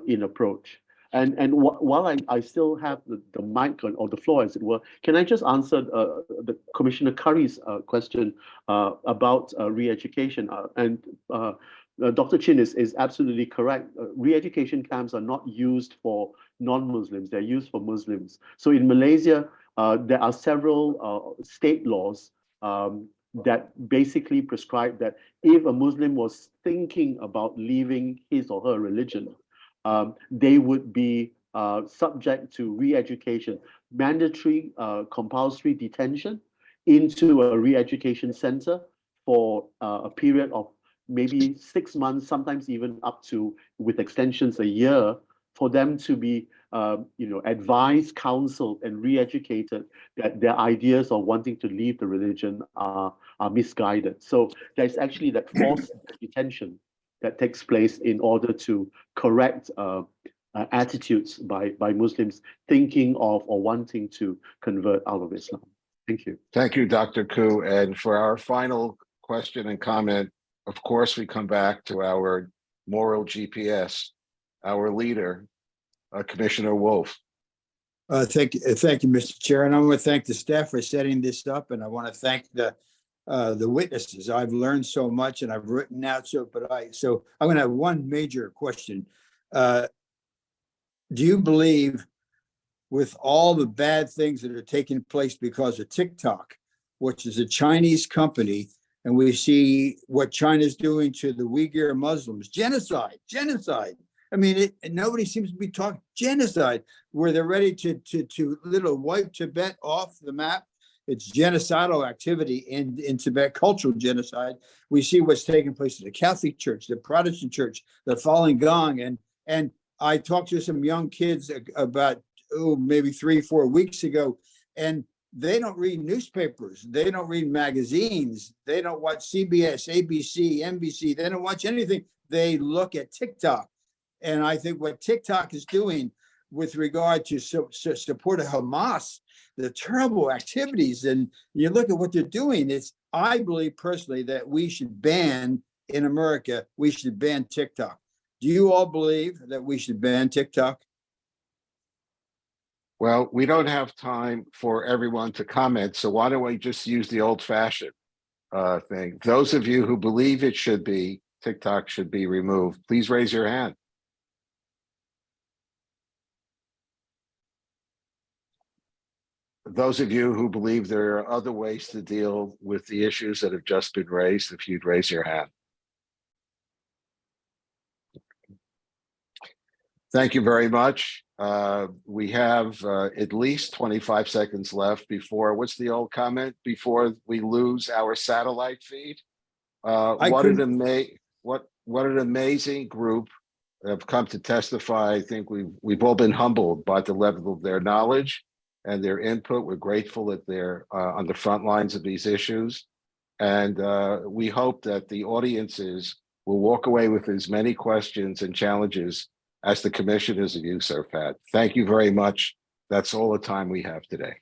in approach. And while I still have the mic or the floor, as it were, can I just answer the Commissioner Curry's question about re-education? Dr. Chin is absolutely correct. Re-education camps are not used for non-Muslims, they're used for Muslims. So in Malaysia, there are several state laws that basically prescribe that if a Muslim was thinking about leaving his or her religion, they would be subject to re-education, mandatory compulsory detention into a re-education center for a period of maybe 6 months, sometimes even up to, with extensions, a year, for them to be advised, counseled, and re-educated that their ideas of wanting to leave the religion are misguided. So there's actually that forced detention that takes place in order to correct attitudes by Muslims thinking of or wanting to convert out of Islam. Thank you. Thank you, Dr. Koo. And for our final question and comment, of course, we come back to our moral GPS, our leader, Commissioner Wolf. Thank you, Mr. Chair. And I want to thank the staff for setting this up, and I want to thank the witnesses. I've learned so much, and I've written out so I'm going to have one major question. Do you believe, with all the bad things that are taking place because of TikTok, which is a Chinese company, and we see what China's doing to the Uyghur Muslims, genocide. I mean, nobody seems to be talking genocide, where they're ready to little wipe Tibet off the map. It's genocidal activity in Tibet, cultural genocide. We see what's taking place in the Catholic Church, the Protestant Church, the Falun Gong. And I talked to some young kids about, maybe 3-4 weeks ago, and they don't read newspapers. They don't read magazines. They don't watch CBS, ABC, NBC. They don't watch anything. They look at TikTok. And I think what TikTok is doing with regard to support of Hamas, the terrible activities, and you look at what they're doing, I believe personally that we should ban, in America, we should ban TikTok. Do you all believe that we should ban TikTok? Well, we don't have time for everyone to comment, so why don't we just use the old-fashioned thing? Those of you who believe TikTok should be removed, please raise your hand. Those of you who believe there are other ways to deal with the issues that have just been raised, if you'd raise your hand. Thank you very much. We have at least 25 seconds left before, what's the old comment? Before we lose our satellite feed. What an amazing group have come to testify. I think we've all been humbled by the level of their knowledge and their input. We're grateful that they're on the front lines of these issues. And we hope that the audiences will walk away with as many questions and challenges as the commissioners of USCIRF had. Thank you very much. That's all the time we have today.